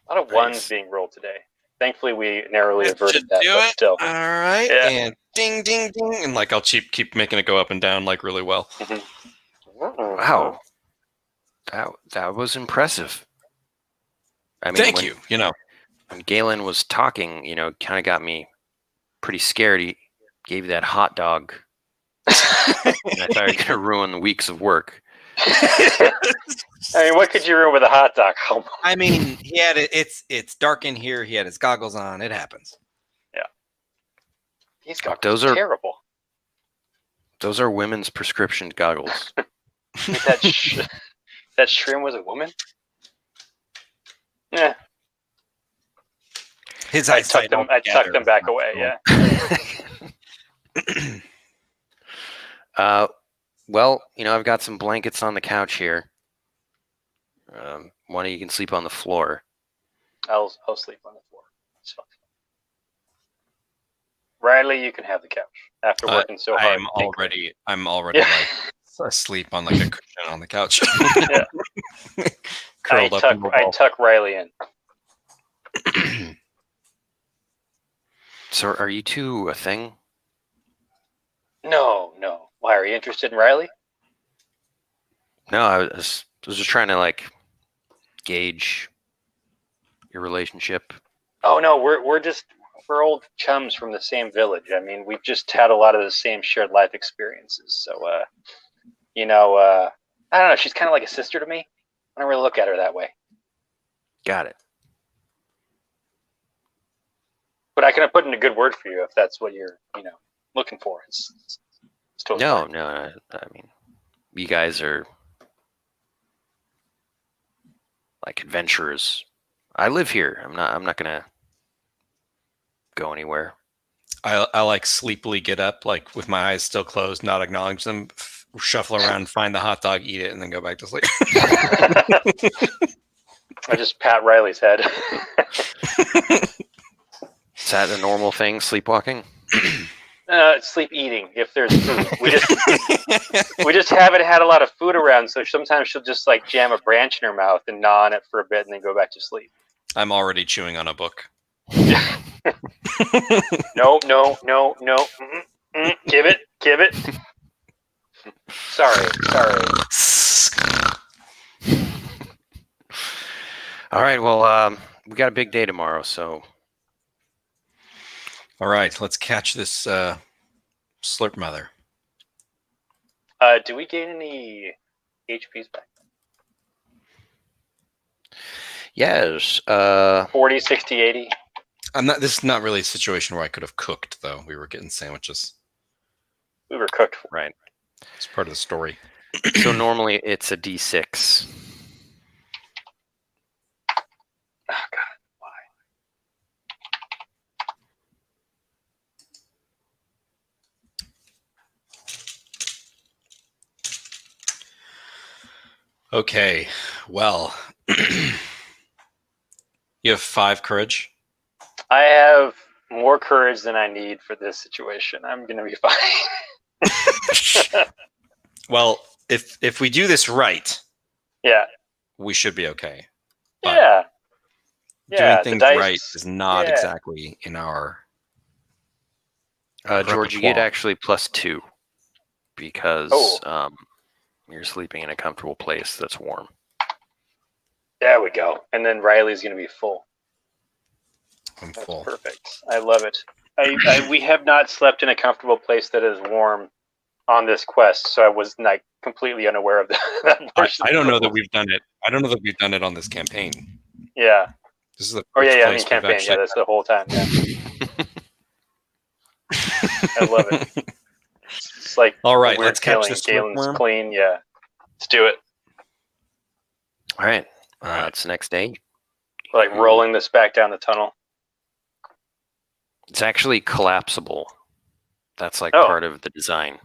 A lot of ones Nice. being rolled today. Thankfully, we narrowly That averted should that, do but it. still. All right. Yeah. And ding, ding, ding. And like I'll keep making it go up and down like really well. Wow. That was impressive. I mean, Thank you. You know. When Galen was talking, kind of got me pretty scared. He gave you that hot dog. And I thought it was going to ruin the weeks of work. I mean, what could you ruin with a hot dog? I mean, he had it. It's dark in here. He had his goggles on. It happens. These goggles Those are are- terrible. Those are women's prescription goggles. That shrimp was a woman? Yeah. His I eyesight. tucked them back away, yeah. Well, I've got some blankets on the couch here. One of you can sleep on the floor. I'll sleep on the floor. It's fine. Riley, you can have the couch after working so hard. I'm already Yeah. like asleep on like a cushion on the couch. Yeah. Curled up in the I ball. tuck Riley in. So are you two a thing? No. Why, are you interested in Riley? No, I was just trying to gauge your relationship. Oh no, we're old chums from the same village. I mean, we've just had a lot of the same shared life experiences. So I don't know, she's kind of like a sister to me. I don't really look at her that way. Got it. But I can put in a good word for you if that's what you're, looking for. It's totally fine. No. I mean, you guys are like adventurers. I live here. I'm not gonna go anywhere. I like sleepily get up, like with my eyes still closed, not acknowledge them, shuffle around, find the hot dog, eat it, and then go back to sleep. I just pat Riley's head. Is that a normal thing, sleepwalking? Sleep eating, if there's food. We just haven't had a lot of food around, so sometimes she'll just jam a branch in her mouth and gnaw on it for a bit and then go back to sleep. I'm already chewing on a book. No. Give it. Sorry. All right. Well, we got a big day tomorrow, so All right, let's catch this slurp mother. Do we gain any HPs back? yes. 40, 60, 80? This is not really a situation where I could have cooked, though. We were getting sandwiches. We were cooked for. Right. It's part of the story. So normally it's a D6. Oh, God. Why? Okay, well, you have 5 courage. I have more courage than I need for this situation. I'm going to be fine. Well, if we do this right, Yeah. we should be okay. But Yeah. doing the things dice- right is not yeah. exactly in our. George, you get Repertoire. actually +2 because Oh. you're sleeping in a comfortable place that's warm. There we go. And then Riley's going to be full. I'm That's full. perfect. I love it. We have not slept in a comfortable place that is warm on this quest, so I was like completely unaware of that portion. I don't know that we've done it. I don't know that we've done it on this campaign. Yeah. This is the Oh, first yeah. I place mean, campaign. we've actually. Yeah, that's the whole time. Yeah. I love it. It's like All right, a weird let's catch feeling. this Galen's worm. clean. Yeah. Let's do it. All right. All right. It's the next day. Like rolling this back down the tunnel. It's actually collapsible. That's like Oh. part of the design.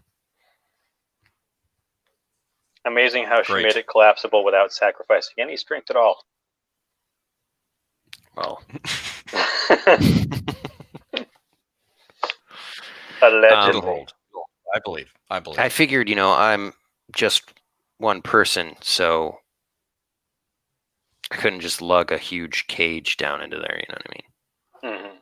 Amazing how she Great. made it collapsible without sacrificing any strength at all. Well, Allegedly. I believe. I figured, I'm just one person, so I couldn't just lug a huge cage down into there, you know what I mean? Mhm.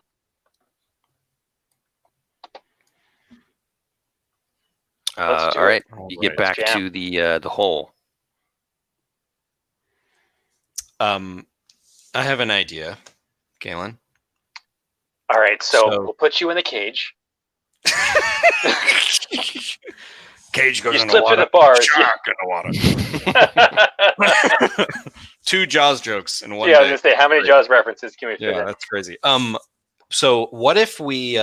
Let's do all right, All you right. get back Jam. to the hole. I have an idea, Galen. All right, so So- we'll put you in the cage. Cage goes You in the slip through water. the bars. Shark in the water. 2 Jaws jokes in one Yeah, I was day. gonna say, how many Great. Jaws references can we fit Yeah, in? that's crazy. So what if we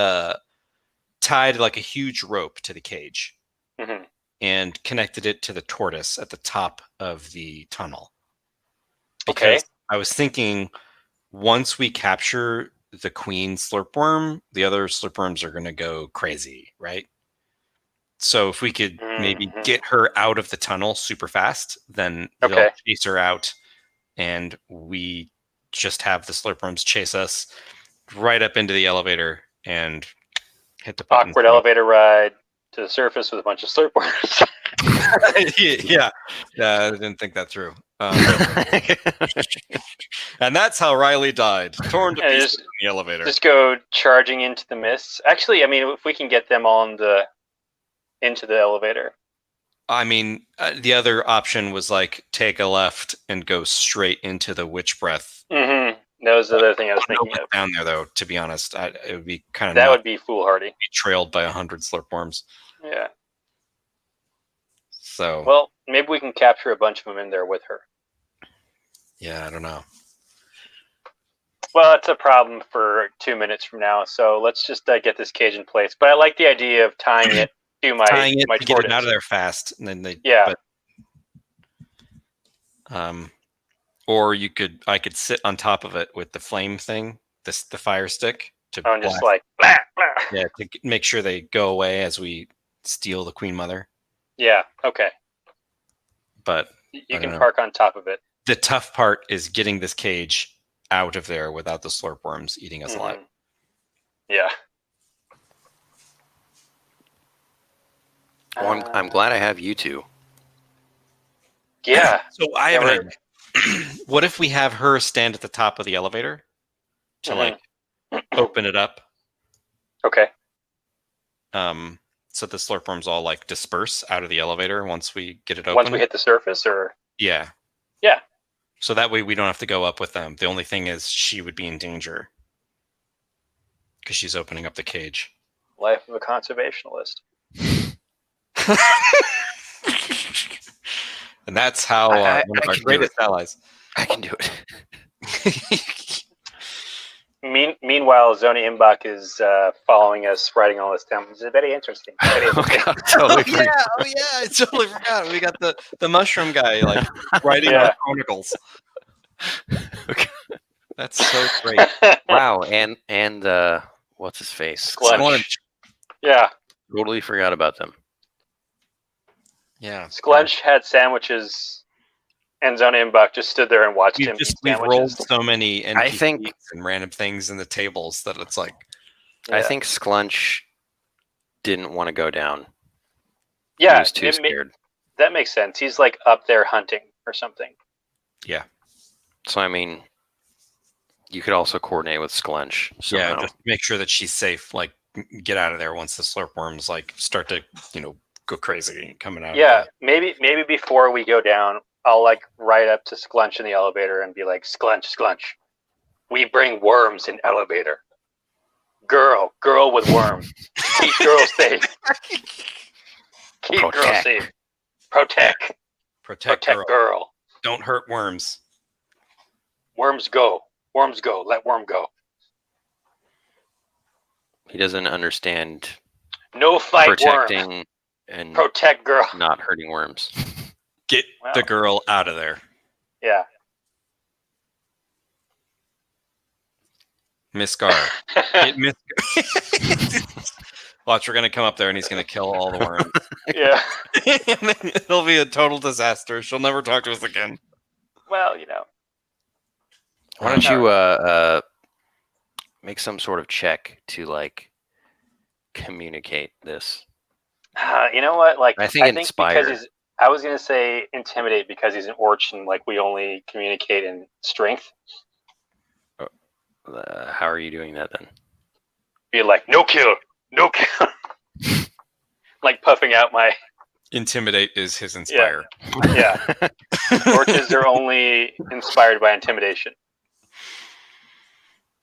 tied like a huge rope to the cage Mhm. and connected it to the tortoise at the top of the tunnel? Okay. Because I was thinking, once we capture the queen slurpworm, the other slurpworms are going to go crazy, right? So if we could maybe Mhm. get her out of the tunnel super fast, then they'll Okay. chase her out, and we just have the slurpworms chase us right up into the elevator and hit the button. Awkward elevator ride to the surface with a bunch of slurpworms. Yeah, I didn't think that through. And that's how Riley died, torn to And pieces just- in the elevator. Just go charging into the mists. Actually, I mean, if we can get them all into the elevator. I mean, the other option was like take a left and go straight into the witch breath. Mm-hmm. That was the other thing I was I don't know thinking of. what's down there, though. To be honest, it would be kind of That not would be foolhardy. be trailed by 100 slurpworms. Yeah. So, Well, maybe we can capture a bunch of them in there with her. yeah, I don't know. Well, it's a problem for 2 minutes from now, so let's just get this cage in place. But I like the idea of tying it to my Tying it my to get it tortoise. out of there fast, and then they Yeah. or I could sit on top of it with the flame thing, the fire stick to Oh, and just blast- like blah, blah. yeah, to make sure they go away as we steal the queen mother. Yeah. Okay. But You I can don't know. park on top of it. the tough part is getting this cage out of there without the slurpworms eating us alive. Mhm. Yeah. Well, I'm glad I have you two. Yeah. So I have Yeah, an idea. What if we have her stand at the top of the elevator to like open it up? Okay. So the slurp worms all like disperse out of the elevator once we get it open. Once we hit the surface, or Yeah. Yeah. So that way we don't have to go up with them. The only thing is she would be in danger because she's opening up the cage. life of a conservationalist. And that's how one of our greatest allies. I can do it. Meanwhile, Zoni Imbach is following us, writing all this down. It's very interesting. Very interesting. God, totally Oh yeah, I totally forgot. We got the mushroom guy like writing Yeah. our chronicles. Okay. That's so great. Wow, and what's his face? Sklunch. Yeah, Totally forgot about them. Yeah. Sklunch had sandwiches, and Zoni Imbach just stood there and watched him eat We've sandwiches. rolled so many NPCs I think- and random things in the tables that it's like I Yeah. think Sklunch didn't want to go down. He Yeah, was too scared. that makes sense. He's like up there hunting or something. So I mean, you could also coordinate with Sklunch. yeah, Somehow. just make sure that she's safe. Like get out of there once the slurp worms like start to go crazy coming out. Yeah, Of maybe before we go down, I'll like ride up to Sklunch in the elevator and be like, Sklunch, we bring worms in elevator. Girl with worms. Keep girl safe. Keep girl Protect. safe. Protect protect girl. Don't hurt worms. Worms go. Let worm go. He doesn't understand No fight worm. protecting and Protect girl. not hurting worms. Get Wow. the girl out of there. Yeah. Miss Gar. Get Miss Watch, we're gonna come up there and he's gonna kill all the worms. Yeah. And then it'll be a total disaster. She'll never talk to us again. Well, Why don't you make some sort of check to like communicate this? you know what? Like, I think inspire. because I was gonna say intimidate because he's an orch and like we only communicate in strength. How are you doing that then? Be like, no kill. Like puffing out my Intimidate is his inspire. yeah. Orches are only inspired by intimidation.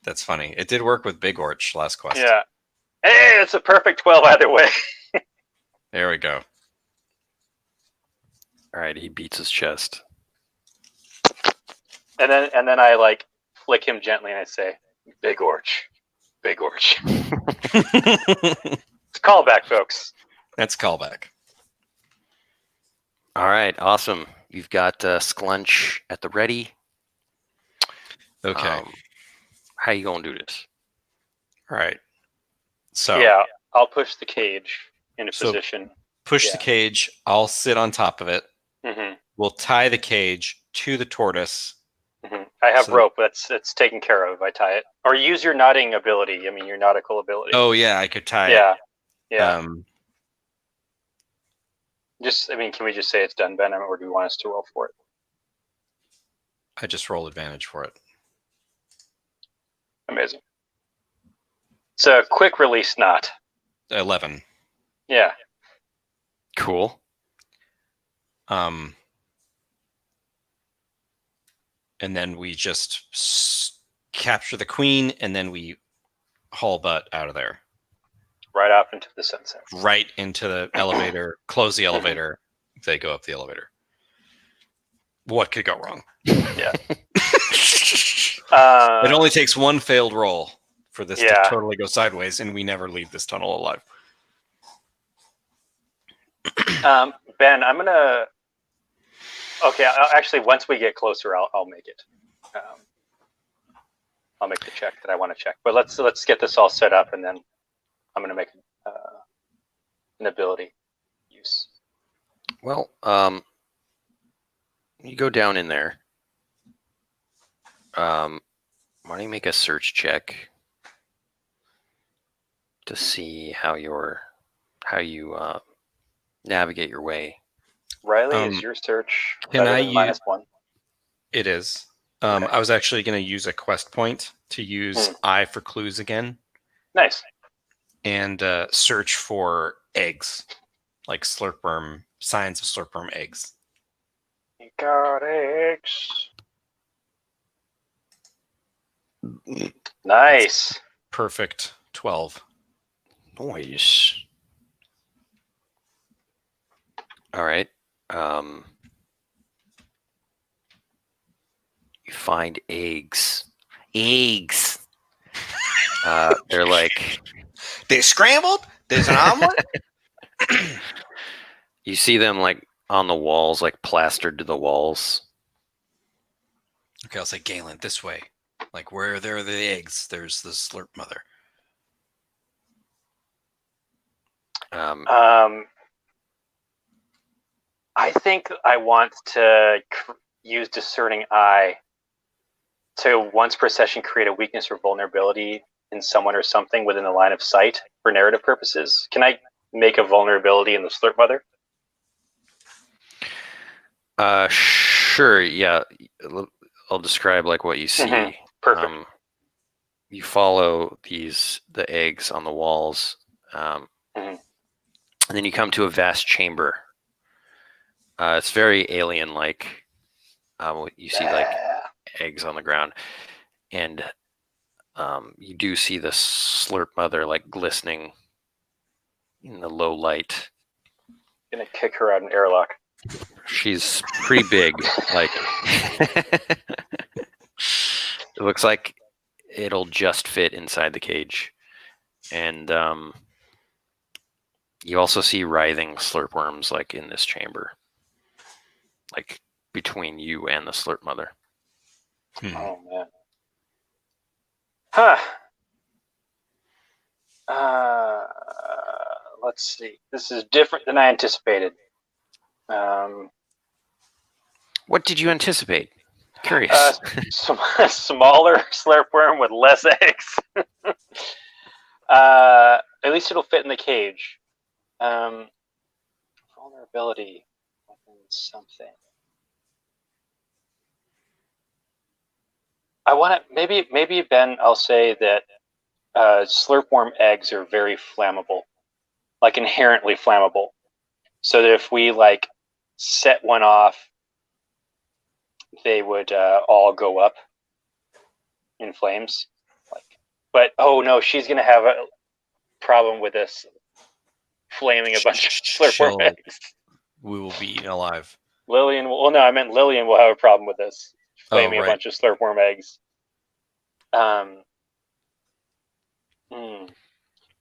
That's funny. It did work with Big Orch last quest. Yeah. Hey, it's a perfect 12 either way. There we go. All right, he beats his chest. And then I like flick him gently and I say, Big Orch. It's a callback, folks. That's callback. All right, awesome. You've got Sklunch at the ready. Okay. How you gonna do this? All right. So Yeah, I'll push the cage into So- position. push yeah. the cage. I'll sit on top of it. hmm We'll tie the cage to the tortoise. I have So- rope. That's taken care of. I tie it. Or use your knotting ability. I mean, your nautical ability. Oh yeah, I could tie yeah. it. Yeah. Can we just say it's done, Ben, or do you want us to roll for it? I just roll advantage for it. Amazing. It's a quick release knot. 11. Yeah. Cool. And then we just capture the queen, and then we haul butt out of there, Right off into the sunset. right into the elevator. Close the elevator. They go up the elevator. What could go wrong? Yeah. It only takes one failed roll for this Yeah. to totally go sideways, and we never leave this tunnel alive. Ben, I'm gonna. Okay, actually, once we get closer, I'll make it. I'll make the check that I want to check. But let's get this all set up, and then I'm gonna make an ability use. Well, you go down in there. Why don't you make a search check to see how you navigate your way? Riley, is your search can better I than -1? It is. I was actually going to use a quest point to use eye for clues again. Nice. And search for eggs, like slurpworm, signs of slurpworm eggs. You got eggs. Nice. Perfect 12. Nice. All right. You find eggs. Eggs. They're like... They scrambled? There's an omelet? You see them like on the walls, like plastered to the walls. Okay, I'll say, Galen, this way. Like, where there are the eggs, there's the slurp mother. I think I want to use Discerning Eye to once per session create a weakness or vulnerability in someone or something within the line of sight for narrative purposes. Can I make a vulnerability in the Slurp Mother? Sure, yeah. I'll describe like what you see. Perfect. You follow the eggs on the walls, and then you come to a vast chamber. It's very alien-like. You see like eggs on the ground, and you do see the Slurp Mother like glistening in the low light. Gonna kick her out an airlock. She's pretty big. Like it looks like it'll just fit inside the cage, and you also see writhing slurpworms like in this chamber, like between you and the Slurp Mother. Oh man. Huh. Let's see. This is different than I anticipated. What did you anticipate? Curious. Smaller slurpworm with less eggs. At least it'll fit in the cage. Vulnerability within something. I want to maybe Ben. I'll say that slurpworm eggs are very flammable, like inherently flammable. So that if we like set one off, they would all go up in flames. But oh no, she's gonna have a problem with this flaming a bunch of slurpworm eggs. We will be eaten alive. Lillian will. Well, no, I meant Lillian will have a problem with this flaming a bunch of slurpworm eggs.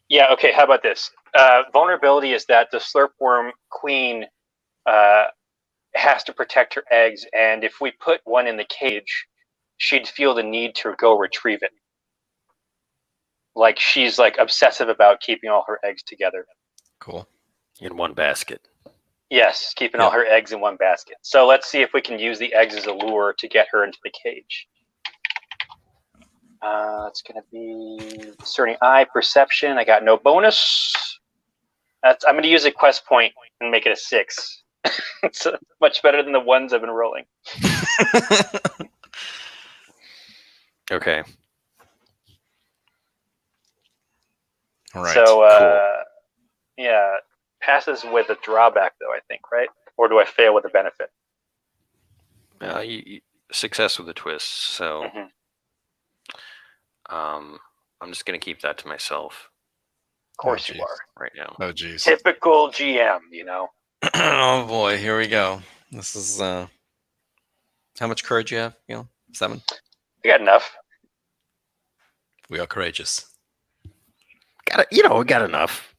Yeah. Okay. How about this? Vulnerability is that the slurpworm queen has to protect her eggs, and if we put one in the cage, she'd feel the need to go retrieve it. Like she's like obsessive about keeping all her eggs together. Cool. In one basket. Yes, keeping all her eggs in one basket. So let's see if we can use the eggs as a lure to get her into the cage. It's going to be Discerning Eye, Perception. I got no bonus. I'm going to use a quest point and make it a 6. It's much better than the ones I've been rolling. Okay. All right. So, cool. Yeah, passes with a drawback, though, I think, right? Or do I fail with a benefit? You success with a twist, so I'm just going to keep that to myself. Of course you are. Right now. Oh, geez. Typical GM, you know. Oh, boy. Here we go. This is... How much courage you have? 7? I got enough. We are courageous. We got enough.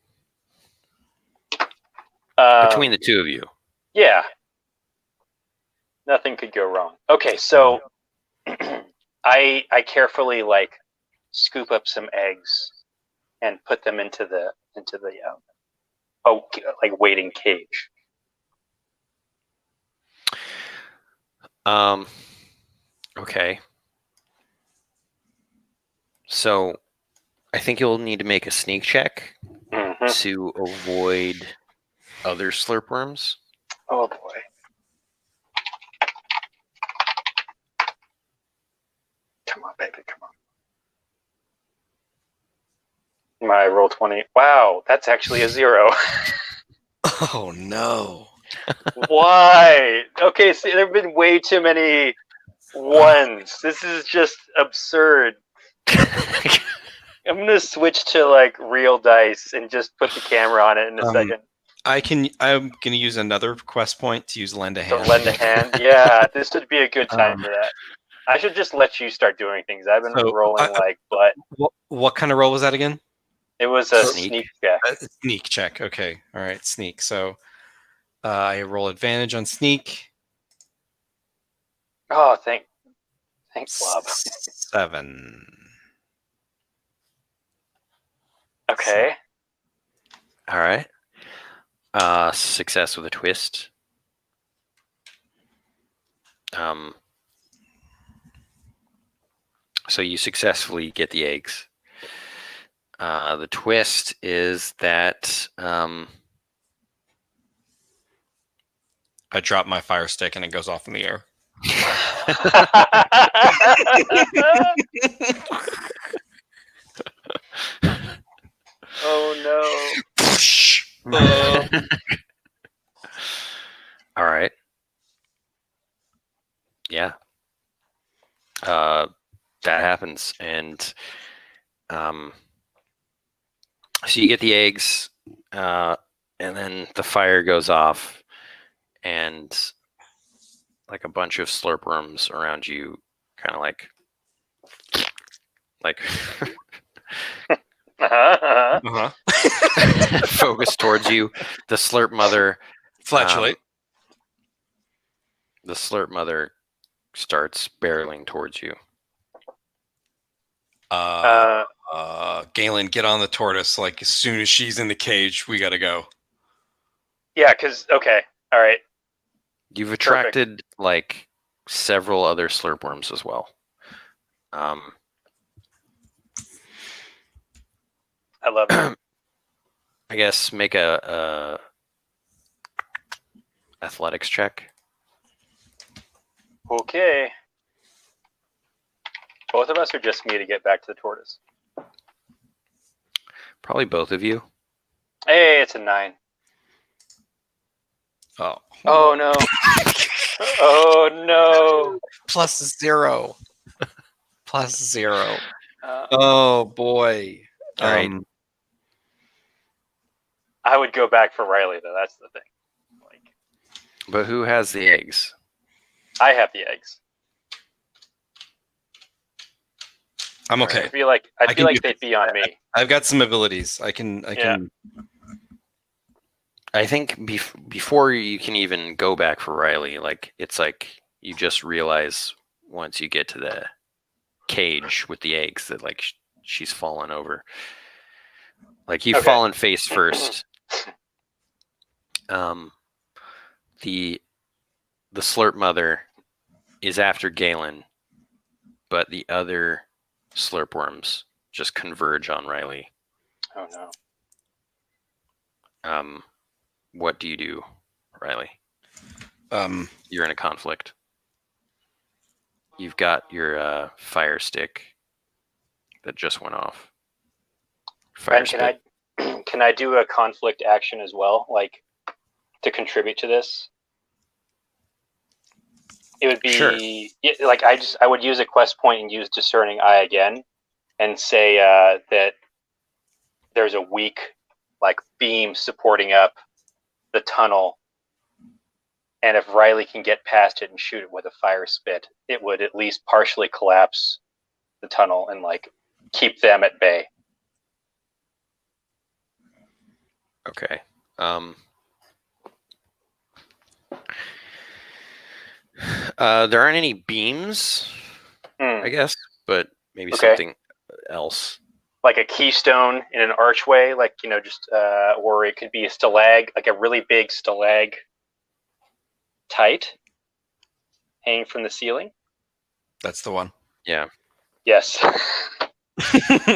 Between the two of you. Yeah. Nothing could go wrong. Okay, so I carefully scoop up some eggs and put them into the waiting cage. Okay. So I think you'll need to make a sneak check to avoid other slurpworms. Oh boy. my roll 20. Wow, that's actually a 0. Oh no. Why? Okay, see, there have been way too many ones. This is just absurd. I'm gonna switch to like real dice and just put the camera on it in a second. I'm gonna use another quest point to use lend a So hand. lend a hand. Yeah, this would be a good time for that. I should just let you start doing things. I've been rolling like butt. What kind of roll was that again? It was a Sneak. sneak check. Sneak check. Okay. All right. Sneak. So I roll advantage on sneak. Oh, thanks, Bob. 7. Okay. All right. Success with a twist. So you successfully get the eggs. The twist is that I drop my fire stick and it goes off in the air. Oh all right. Yeah. That happens, and so you get the eggs, and then the fire goes off, and like a bunch of slurp worms around you, kind of like no. focus towards you. The slurp mother, Flatulate. the slurp mother starts barreling towards you. Galen, get on the tortoise. Like as soon as she's in the cage, we gotta go. Yeah, because okay, all right. You've attracted like several other slurp worms as well. I love it. I guess make a athletics check. Okay. Both of us, or just me to get back to the tortoise? Probably both of you. Hey, it's a 9. Oh. Oh no. Oh no. Plus 0. Plus 0. Oh boy. All right. I would go back for Riley though. That's the thing. Like, But who has the eggs? I have the eggs. I'm okay. I feel like they'd be on me. I've got some abilities. I can. I think before you can even go back for Riley, like it's like you just realize once you get to the cage with the eggs that like she's fallen over. Like you've fallen face first. The slurp mother is after Galen, but the other slurp worms just converge on Riley. Oh no. What do you do, Riley? You're in a conflict. You've got your fire stick that just went off. And can I do a conflict action as well, like to contribute to this? It would be Sure. like I would use a quest point and use discerning eye again, and say that there's a weak like beam supporting up the tunnel, and if Riley can get past it and shoot it with a fire spit, it would at least partially collapse the tunnel and like keep them at bay. Okay. There aren't any beams, I guess, but maybe something else. Like a keystone in an archway, like, you know, just or it could be a stalag, like a really big stalag tight hanging from the ceiling. That's the one. Yeah. Yes.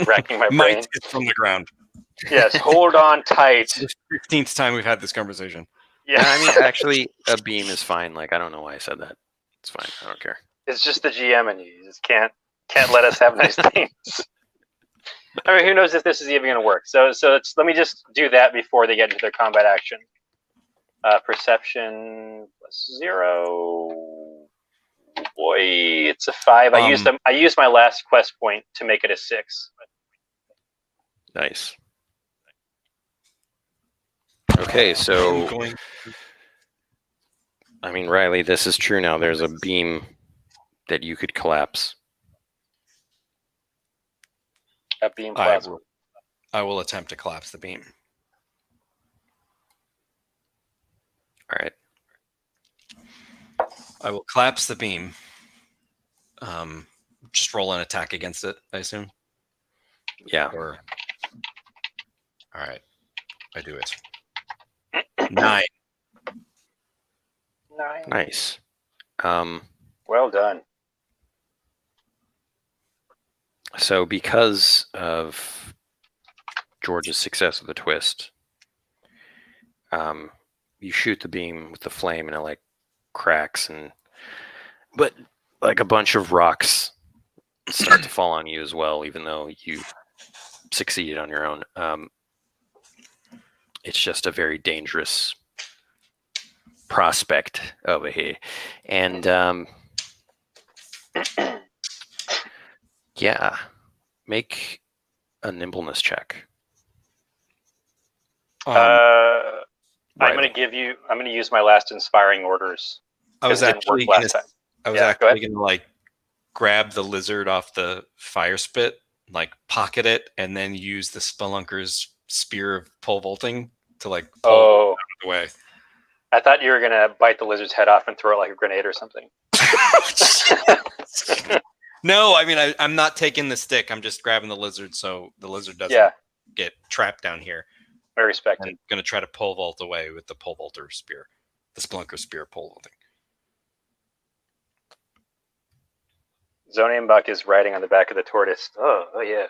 Racking my brain. Might is from the ground. Yes, hold on tight. It's the 15th time we've had this conversation. Yeah, I mean, actually, a beam is fine. Like, I don't know why I said that. It's fine. I don't care. it's just the GM and you just can't let us have nice things. I mean, who knows if this is even going to work? So let me just do that before they get into their combat action. Perception +0. Boy, it's a 5. I used my last quest point to make it a 6. Nice. Okay, so I mean, Riley, this is true now. There's a beam that you could collapse. A beam plasma. I will attempt to collapse the beam. All right. I will collapse the beam. Just roll an attack against it, I assume. Yeah. Or all right, I do it. 9. Nice. Well done. So because of George's success with the twist, you shoot the beam with the flame and it like cracks, but like a bunch of rocks start to fall on you as well, even though you succeeded on your own. It's just a very dangerous prospect over here. And yeah, make a nimbleness check. I'm going to use my last inspiring orders. I was actually last time. going to like grab the lizard off the fire spit, like pocket it, and then use the spelunker's spear of pole vaulting to like pull it out of the way. I thought you were going to bite the lizard's head off and throw it like a grenade or something. No, I mean, I'm not taking the stick. I'm just grabbing the lizard so the lizard doesn't get trapped down here. I respect it. I'm going to try to pole vault away with the pole vaulter spear, the spelunker spear pole vaulting. Zonienbach is riding on the back of the tortoise. Oh yeah.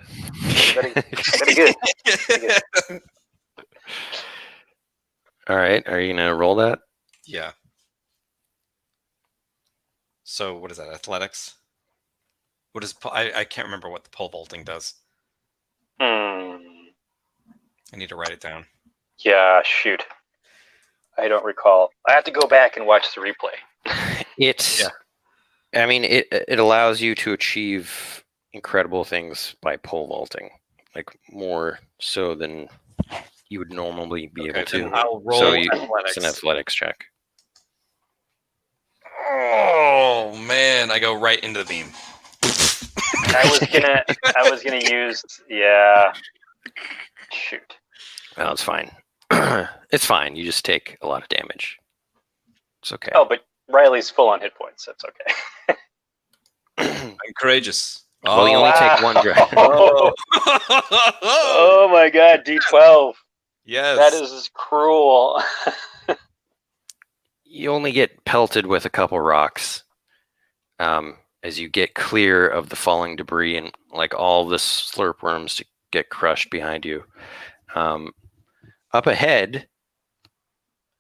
Very good. Very good. All right. Are you going to roll that? Yeah. So what is that? Athletics? What is I can't remember what the pole vaulting does. I need to write it down. Yeah, shoot. I don't recall. I have to go back and watch the replay. I mean, it allows you to achieve incredible things by pole vaulting, like more so than you would normally be able to. I'll roll athletics. It's an athletics check. Oh man, I go right into the beam. I was gonna use shoot. No, it's fine. It's fine. You just take a lot of damage. It's okay. Oh, but Riley's full on hit points. That's okay. I'm courageous. Well, you only take one drag. Oh my god, D12. Yes. That is cruel. You only get pelted with a couple rocks as you get clear of the falling debris and like all the slurp worms to get crushed behind you. Up ahead,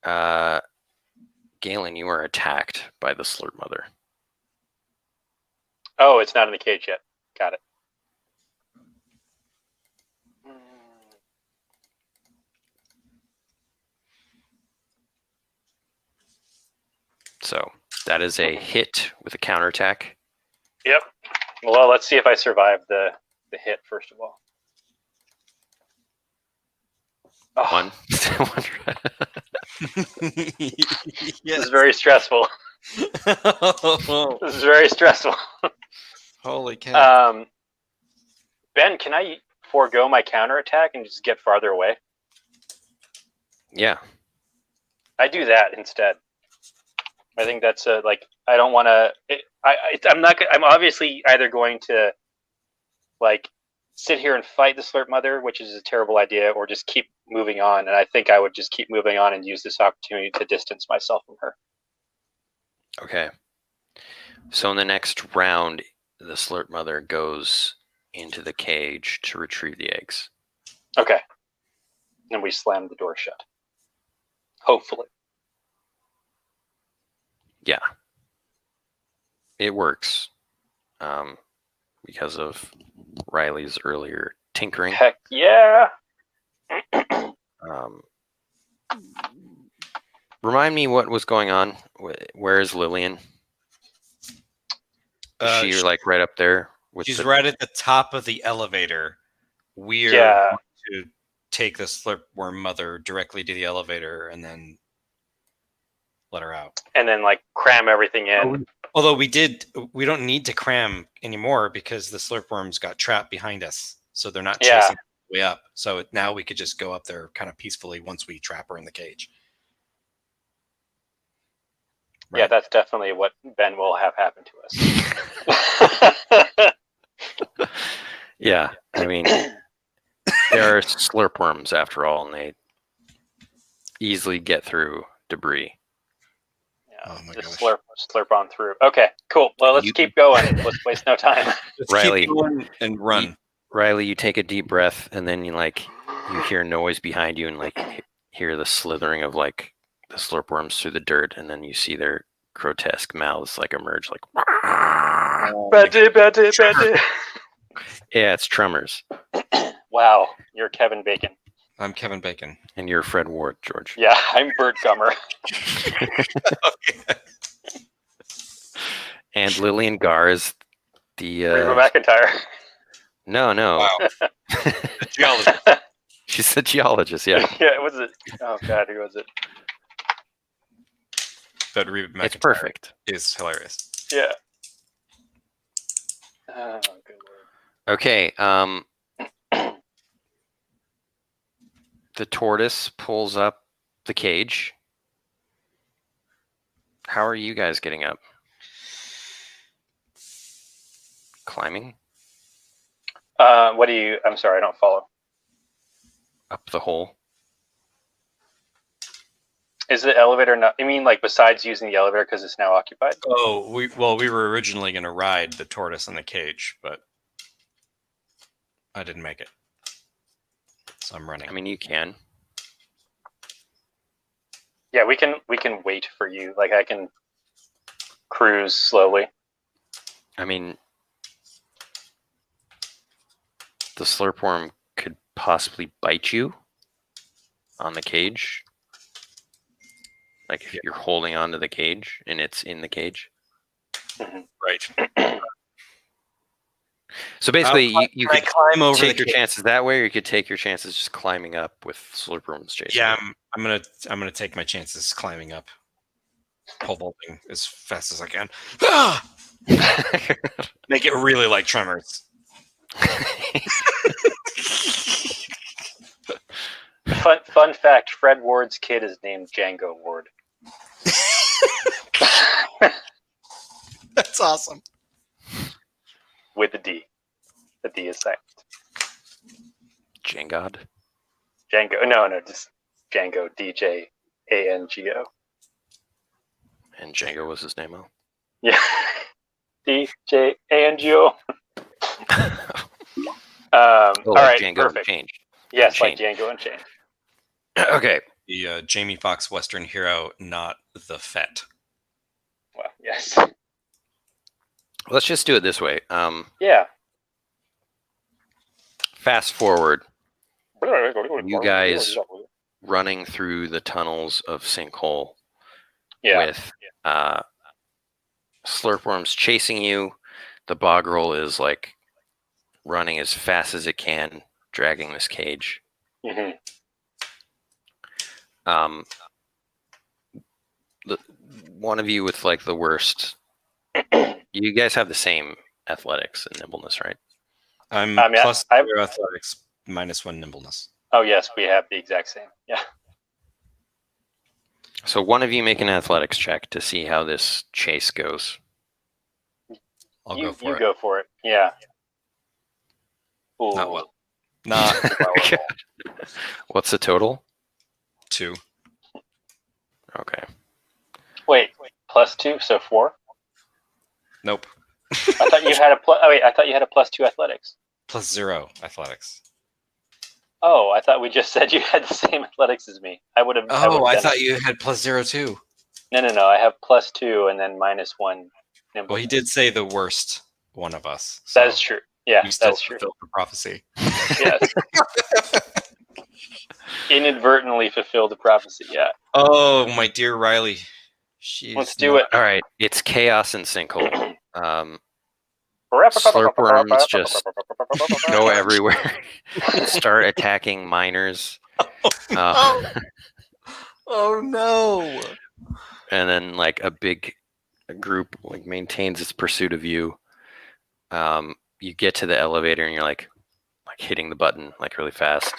Galen, you are attacked by the slurp mother. Oh, it's not in the cage yet. Got it. So that is a hit with a counterattack. Yep. Well, let's see if I survive the hit first of all. Oh, One. This is very stressful. This is very stressful. Holy cow. Ben, can I forego my counterattack and just get farther away? Yeah. I do that instead. I think that's I don't want to. I'm obviously either going to like sit here and fight the slurp mother, which is a terrible idea, or just keep moving on. And I think I would just keep moving on and use this opportunity to distance myself from her. Okay. So in the next round, the slurp mother goes into the cage to retrieve the eggs. Okay. And we slam the door shut. Hopefully. Yeah. It works because of Riley's earlier tinkering. Heck yeah. Remind me what was going on. Where is Lillian? Is she like right up there? She's right at the top of the elevator. We're Yeah. going to take the slurpworm mother directly to the elevator and then let her out. And then like cram everything in. Although we don't need to cram anymore because the slurpworms got trapped behind us. So they're not chasing the way up. So now we could just go up there kind of peacefully once we trap her in the cage. Right? Yeah, that's definitely what Ben will have happen to us. Yeah, I mean, there are slurpworms after all, and they easily get through debris. Yeah, just slurp on through. Okay, cool. Well, let's keep going. Let's waste no time. Riley, keep going and run. Riley, you take a deep breath, and then you hear noise behind you, and like hear the slithering of like the slurpworms through the dirt, and then you see their grotesque mouths like emerge, like. Betty. Yeah, it's Tremors. Wow, you're Kevin Bacon. I'm Kevin Bacon. And you're Fred Ward, George. Yeah, I'm Bert Gummer. Okay. And Lillian Garr is the... Reba McEntire. No. Wow. The geologist. She's the geologist, yeah. Yeah, was it? Oh, God, who was it? But Reba McEntire it's perfect. Is hilarious. Yeah. Oh, good Lord. Okay, the tortoise pulls up the cage. How are you guys getting up? Climbing? I'm sorry, I don't follow. Up the hole? Is the elevator not, you mean like besides using the elevator because it's now occupied? Oh, we were originally going to ride the tortoise in the cage, but I didn't make it. So I'm running. I mean, you can. Yeah, we can wait for you. Like I can cruise slowly. I mean, the slurpworm could possibly bite you on the cage. Like if you're holding onto the cage and it's in the cage. Right. So basically, you could climb over take your chances that way, or you could take your chances just climbing up with slurpworms chasing. Yeah, I'm gonna take my chances climbing up, pole vaulting as fast as I can. Ah! Make it really like Tremors. Fun fact: Fred Ward's kid is named Django Ward. That's awesome. With the D. The D is silent. Jangod? Django. No, just Django. DJANGO. And Django was his name, oh? Yeah. DJANGO. All right, Django perfect. Changed. Yes, like Django Unchained. Okay. The Jamie Foxx Western hero, not the Fett. Well, yes. Let's just do it this way. Yeah. Fast forward. You guys running through the tunnels of Sinkhole with slurpworms chasing you. The boggerel is like running as fast as it can, dragging this cage. Mm-hmm. One of you with like the worst. You guys have the same athletics and nimbleness, right? I'm plus 0 athletics, -1 nimbleness. Oh yes, we have the exact same. Yeah. So one of you make an athletics check to see how this chase goes. I'll go for it. You go for it. Yeah. Ooh. Not well. Not well. What's the total? 2. Okay. Wait, +2, so 4? Nope. I thought you had a plus. Oh wait, I thought you had a +2 athletics. +0 athletics. Oh, I thought we just said you had the same athletics as me. I would have. Oh, I thought you had +0 too. No. I have +2 and then -1 nimbleness. Well, he did say the worst one of us. So. That is true. Yeah, You still that's true. fulfilled the prophecy. Yes. Inadvertently fulfilled the prophecy. Yeah. Oh, my dear Riley. Let's do it. All right, it's chaos and sinkhole. Slurp worms just go everywhere. Start attacking miners. Oh no! And then like a big group like maintains its pursuit of you. You get to the elevator and you're like hitting the button like really fast.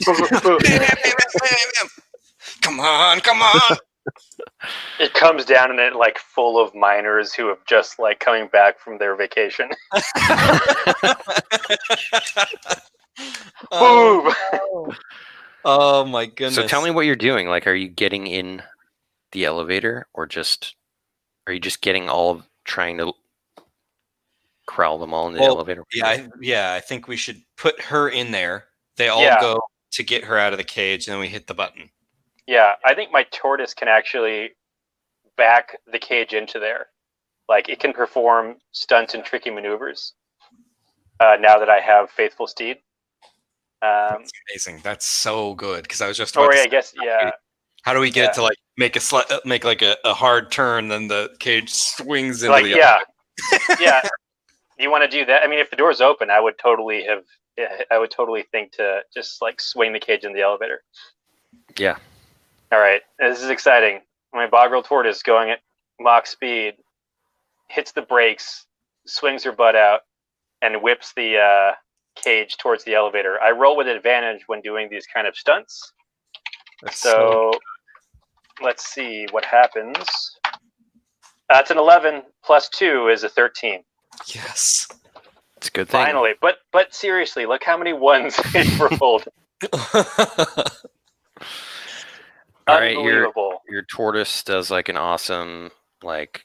Come on, come on! It comes down and it like full of miners who have just like coming back from their vacation. Boom! Oh my goodness! So tell me what you're doing. Like, are you getting in the elevator, or are you just getting trying to corral them all in the elevator? Yeah, I think we should put her in there. They all go to get her out of the cage, and then we hit the button. Yeah, I think my tortoise can actually back the cage into there. Like, it can perform stunts and tricky maneuvers. Now that I have Faithful Steed. That's amazing. That's so good. Because I was just. Or I guess, yeah. How do we get it to like make like a hard turn, then the cage swings into the yeah. Yeah. Do you want to do that? I mean, if the door's open, I would totally think to just like swing the cage in the elevator. Yeah. All right. This is exciting. My Bogrel tortoise going at Mach speed hits the brakes, swings her butt out, and whips the cage towards the elevator. I roll with advantage when doing these kind of stunts. So let's see what happens. That's an 11 plus 2 is a 13. Yes. It's a good thing. Finally. But seriously, look how many ones it rolled. All right, Unbelievable. your tortoise does like an awesome like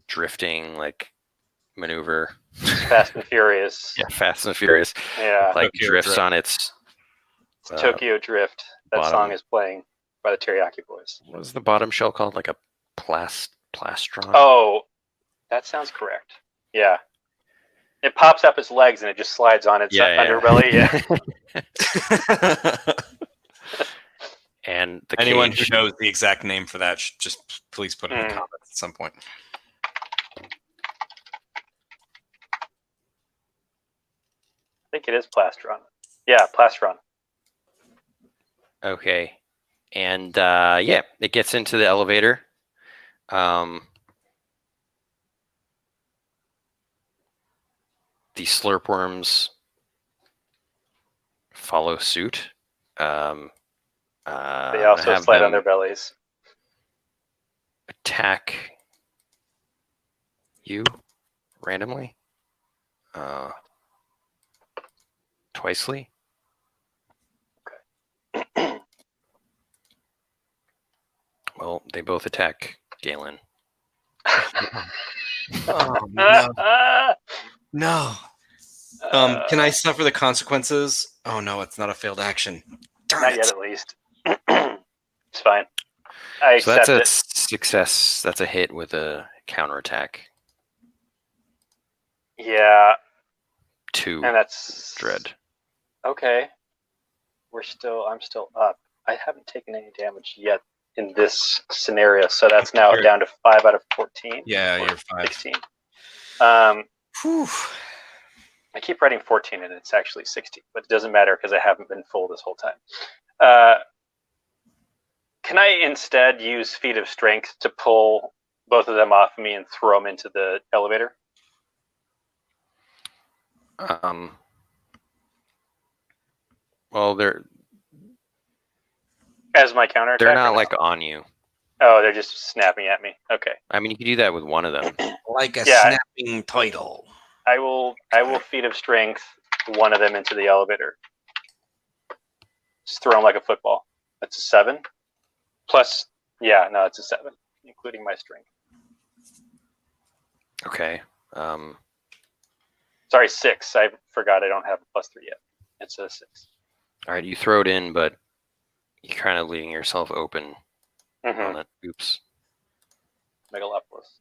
drifting like maneuver. Fast and Furious. Yeah, Fast and Furious. Yeah. Like Tokyo drifts Drift. on its Tokyo Drift. That bottom. song is playing by the Teriyaki Boys. What is the bottom shell called? Like a plastron? Oh, that sounds correct. Yeah. It pops up its legs and it just slides on its underbelly. Yeah. And the anyone cage, who knows the exact name for that, should just please put it in the comments at some point. I think it is plastron. Yeah, plastron. Okay. And it gets into the elevator. The slurp worms follow suit. They also slide on their bellies. Attack you randomly. Twicely. Okay. Well, they both attack Galen. Oh, no. No. Can I suffer the consequences? Oh no, it's not a failed action. Darn Not it. yet, at least. It's fine. I So that's accept a success. That's a hit with a counterattack. Yeah. 2 And that's dread. Okay. I'm still up. I haven't taken any damage yet in this scenario, so that's now down to 5 out of 14. Yeah, or you're 5. 16. Whew. I keep writing 14 and it's actually 16, but it doesn't matter because I haven't been full this whole time. Can I instead use Feat of Strength to pull both of them off of me and throw them into the elevator? Well, As my counterattack? they're not like on you. Oh, they're just snapping at me. Okay. I mean, you can do that with one of them. Like a Yeah. snapping title. I will Feat of Strength one of them into the elevator. Just throw them like a football. That's a 7. Plus, it's a 7, including my strength. Okay. Sorry, 6. I forgot I don't have a +3 yet. It's a 6. All right, you throw it in, but you're kind of leaving yourself open on it. Oops. Megalopolis.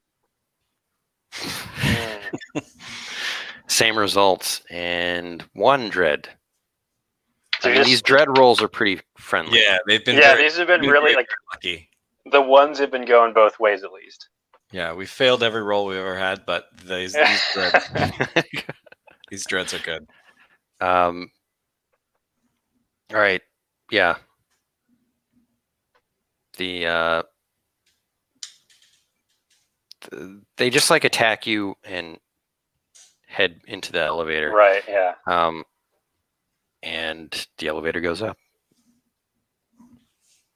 same results and 1 dread. So I mean, just- these dread rolls are pretty friendly. Yeah, they've been. Yeah, very- these have been been really very like lucky. the ones have been going both ways at least. Yeah, we failed every roll we've ever had, but these dreads, these dreads are good. All right. Yeah. They just like attack you and head into the elevator. Right. Yeah. And the elevator goes up.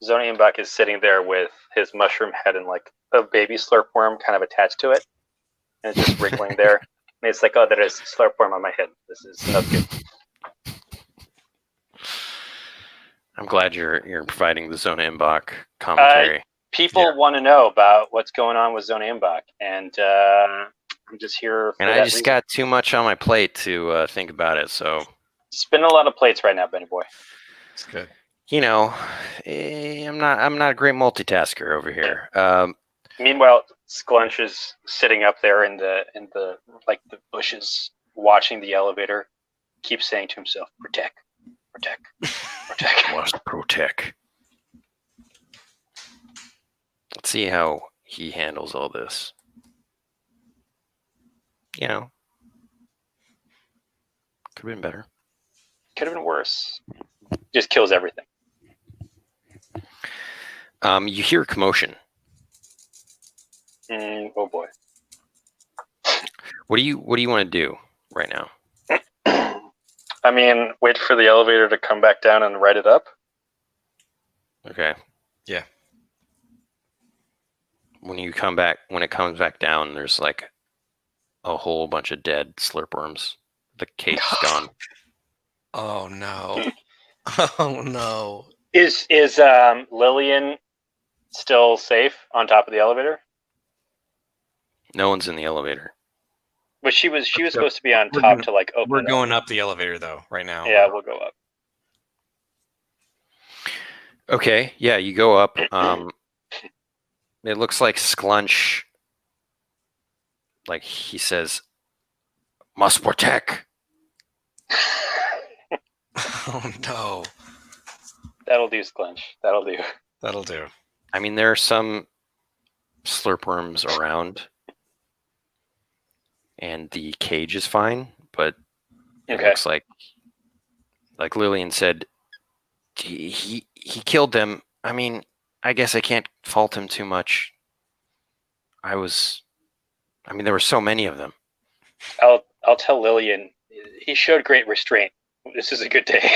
Zonienbach is sitting there with his mushroom head and like a baby slurp worm kind of attached to it, and it's just wriggling there. And it's like, oh, there is a slurp worm on my head. This is not good. I'm glad you're providing the Zonienbach commentary. People want to know about what's going on with Zonienbach, and I'm just here. For And I that just reason. got too much on my plate to think about it. So, spin a lot of plates right now, Benny boy. It's good. you know, I'm not a great multitasker over here. Meanwhile, Sklunch is sitting up there in the like the bushes, watching the elevator. Keeps saying to himself, "Protect, protect, protect." Must protect. Let's see how he handles all this. You know, could have been better. Could have been worse. Just kills everything. You hear commotion. Oh boy. What do you want to do right now? I mean, wait for the elevator to come back down and write it up. Okay. Yeah. When it comes back down, there's like a whole bunch of dead slurpworms. The cage's gone. Oh no. Oh no. Is Lillian still safe on top of the elevator? No one's in the elevator. But she was supposed to be on We're top gonna- to like open. We're it going up the elevator though right now. Yeah, we'll go up. Okay, yeah, you go up. It looks like Sklunch, like he says, must protect. Oh no. That'll do, Sklunch. That'll do. That'll do. I mean, there are some slurpworms around, and the cage is fine, but it Okay. looks like Lillian said, he killed them. I mean, I guess I can't fault him too much. There were so many of them. I'll tell Lillian. He showed great restraint. This is a good day.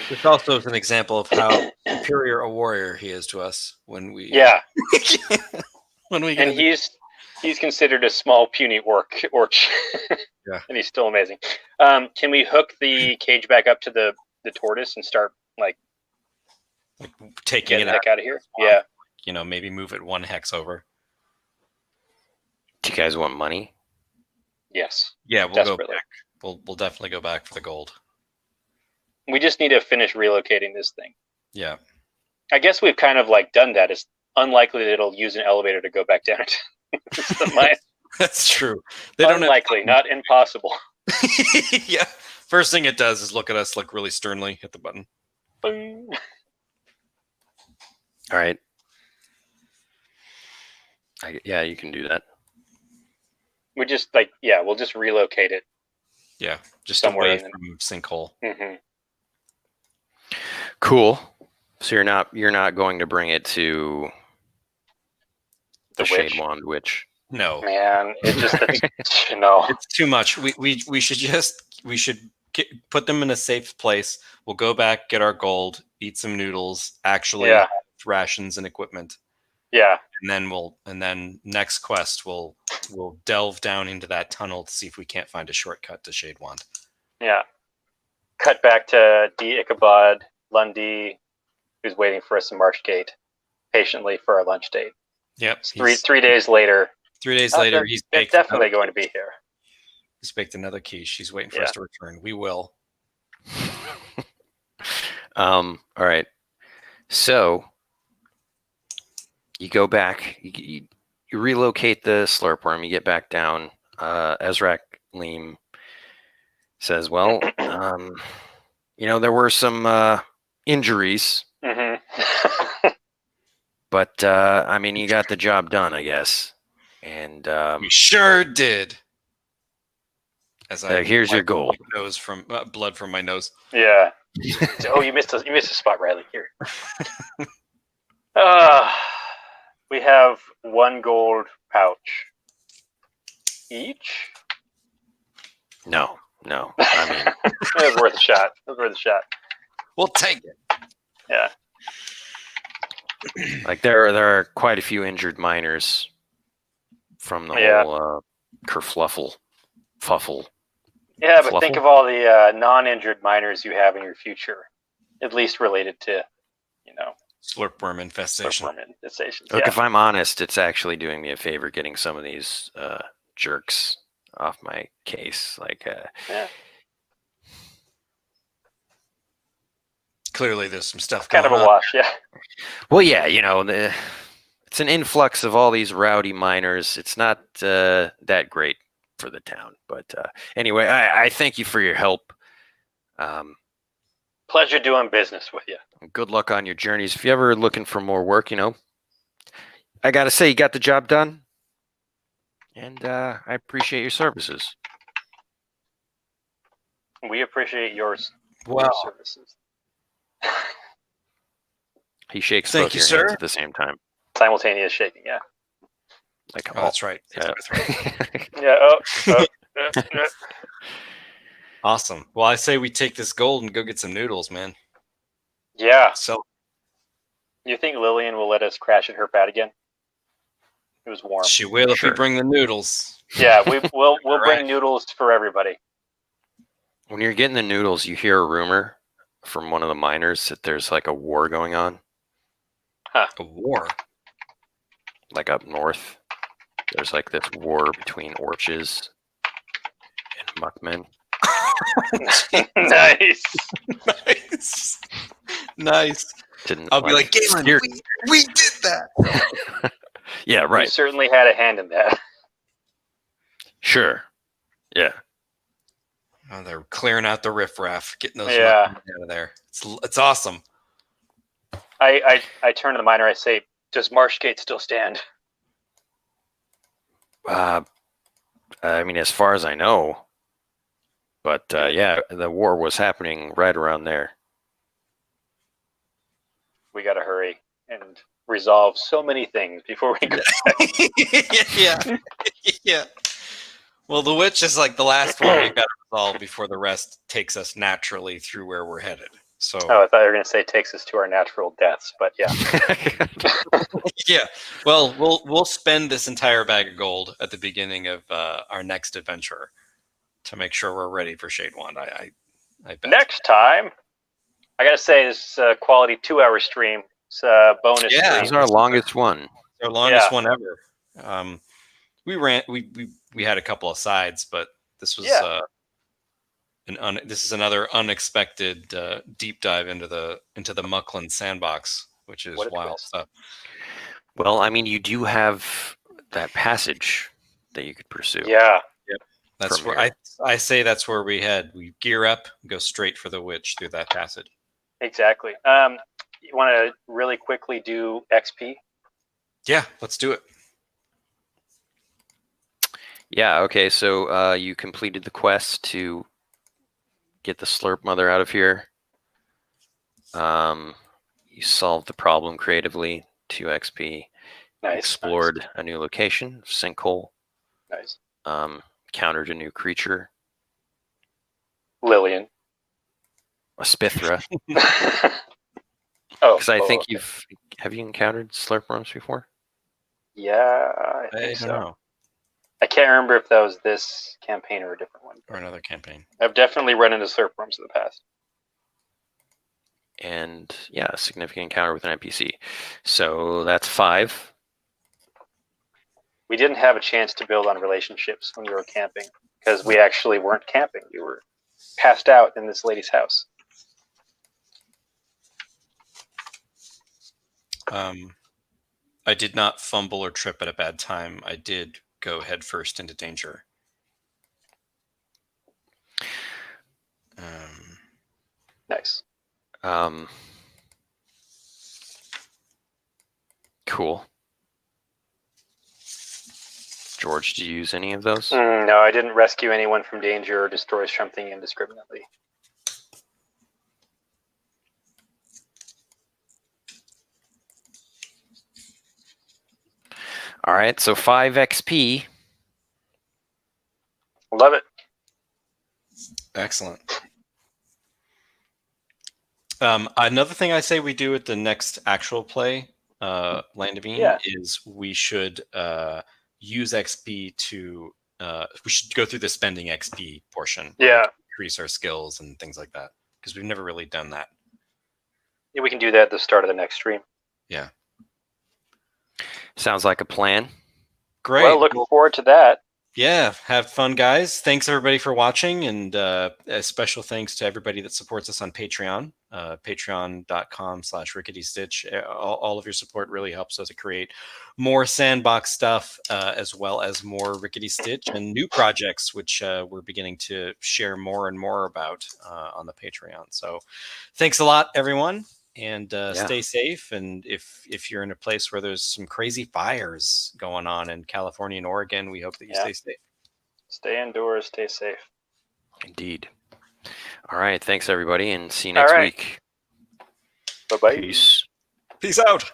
This also is an example of how superior a warrior he is to us when we Yeah, when we and he's considered a small puny orc. Yeah. And he's still amazing. Can we hook the cage back up to the tortoise and start like taking getting it the out, heck out of here? Yeah. maybe move it 1 hex over. Do you guys want money? Yes. Yeah, we'll go Desperately. back. We'll definitely go back for the gold. We just need to finish relocating this thing. Yeah. I guess we've kind of like done that. It's unlikely that it'll use an elevator to go back down. It's the mind. That's true. They don't Unlikely, not impossible. Yeah. First thing it does is look at us like really sternly, hit the button. Boom. All right. Yeah, you can do that. We just we'll just relocate it. Yeah. Just Somewhere away in the- from sinkhole. Mm-hmm. Cool. So you're not going to bring it to the The Shade witch? Wand Witch. No. Man, it just no. It's too much. We should put them in a safe place. We'll go back, get our gold, eat some noodles, actually Yeah. rations and equipment, Yeah. and then next quest we'll delve down into that tunnel to see if we can't find a shortcut to Shade Wand. Yeah. Cut back to D. Ichabod Lundy, who's waiting for us in Marchgate patiently for our lunch date. Yep. It's 3 days later. 3 days later, they're- he's they're baked definitely another going to be here. He's baked another quiche. She's waiting for Yeah. us to return. We will. All right. So you go back. You relocate the slurpworm. You get back down. Ezrak Liam says, well, there were some injuries, but you got the job done, I guess. And We sure did. As here's your gold. Nose from blood from my nose. Yeah. Oh, you missed a spot, Riley. Here. We have 1 gold pouch each. No. It was worth a shot. We'll take it. Yeah. Like there are quite a few injured miners from the whole kerfluffle. Yeah, but think of all the non-injured miners you have in your future, at least related to, slurpworm infestation. Look, if I'm honest, it's actually doing me a favor getting some of these jerks off my case. Clearly, there's some stuff kind going of a wash, yeah. Well, yeah, it's an influx of all these rowdy miners. It's not that great for the town, but anyway, I thank you for your help. Pleasure doing business with you. Good luck on your journeys. If you're ever looking for more work, I gotta say, you got the job done, and I appreciate your services. We appreciate your services. He shakes Thank both you, your sir. hands at the same time. Simultaneous shaking, yeah. That's right. Yeah. Awesome. Well, I say we take this gold and go get some noodles, man. Yeah. So, you think Lillian will let us crash at her pad again? It was warm. She will if we bring the noodles. Yeah, we'll bring noodles for everybody. When you're getting the noodles, you hear a rumor from one of the miners that there's like a war going on. Huh. A war? Like up north. There's like this war between orches and muckmen. Nice. I'll be like, Galen, we did that. Yeah, right. You certainly had a hand in that. Sure. Yeah. Oh, they're clearing out the riffraff, getting those out of there. It's awesome. I turn to the miner. I say, "Does Marshgate still stand?" As far as I know. But yeah, the war was happening right around there. We got to hurry and resolve so many things before we go back. Yeah. Well, the witch is like the last one we've got to resolve before the rest takes us naturally through where we're headed. So. Oh, I thought you were going to say takes us to our natural deaths, but yeah. Yeah. Well, we'll spend this entire bag of gold at the beginning of our next adventure to make sure we're ready for Shade Wand. I bet. Next time, I got to say, this quality 2-hour stream. It's a bonus. Yeah, stream. this is our longest one. Our longest one ever. We had a couple of sides, but this was this is another unexpected deep dive into the Muckland sandbox, which is wild stuff. Well, you do have that passage that you could pursue. Yeah. Yep. That's where I say that's where we head. We gear up, go straight for the witch through that passage. Exactly. You want to really quickly do XP? Yeah, let's do it. Yeah, okay, so you completed the quest to get the Slurp Mother out of here. You solved the problem creatively, 2 XP. Nice. Explored a new location, sinkhole. Nice. Encountered a new creature. Lillian. A Spithra. Oh, because I think have you encountered Slurpworms before? Yeah, I think don't know. I can't remember if that was this campaign or a different one. Or another campaign. I've definitely run into Slurpworms in the past. And yeah, a significant encounter with an NPC. So that's 5. We didn't have a chance to build on relationships when we were camping because we actually weren't camping. We were passed out in this lady's house. I did not fumble or trip at a bad time. I did go headfirst into danger. Nice. Cool. George, do you use any of those? No, I didn't rescue anyone from danger or destroy something indiscriminately. All right, so 5 XP. Love it. Excellent. Another thing I say we do at the next actual play, Land of Bean, is we should use XP to. We should go through the spending XP portion. Yeah. Increase our skills and things like that, because we've never really done that. Yeah, we can do that at the start of the next stream. Yeah. Sounds like a plan. Great. Well, looking forward to that. Yeah, have fun, guys. Thanks, everybody, for watching, and a special thanks to everybody that supports us on Patreon, patreon.com/ricketystitch. All of your support really helps us to create more sandbox stuff, as well as more Rickety Stitch and new projects, which we're beginning to share more and more about on the Patreon. So thanks a lot, everyone. And stay safe. And if you're in a place where there's some crazy fires going on in California and Oregon, we hope that you stay safe. Stay indoors, stay safe. Indeed. All right. Thanks, everybody, and see you next week. Bye-bye. Peace. Peace out.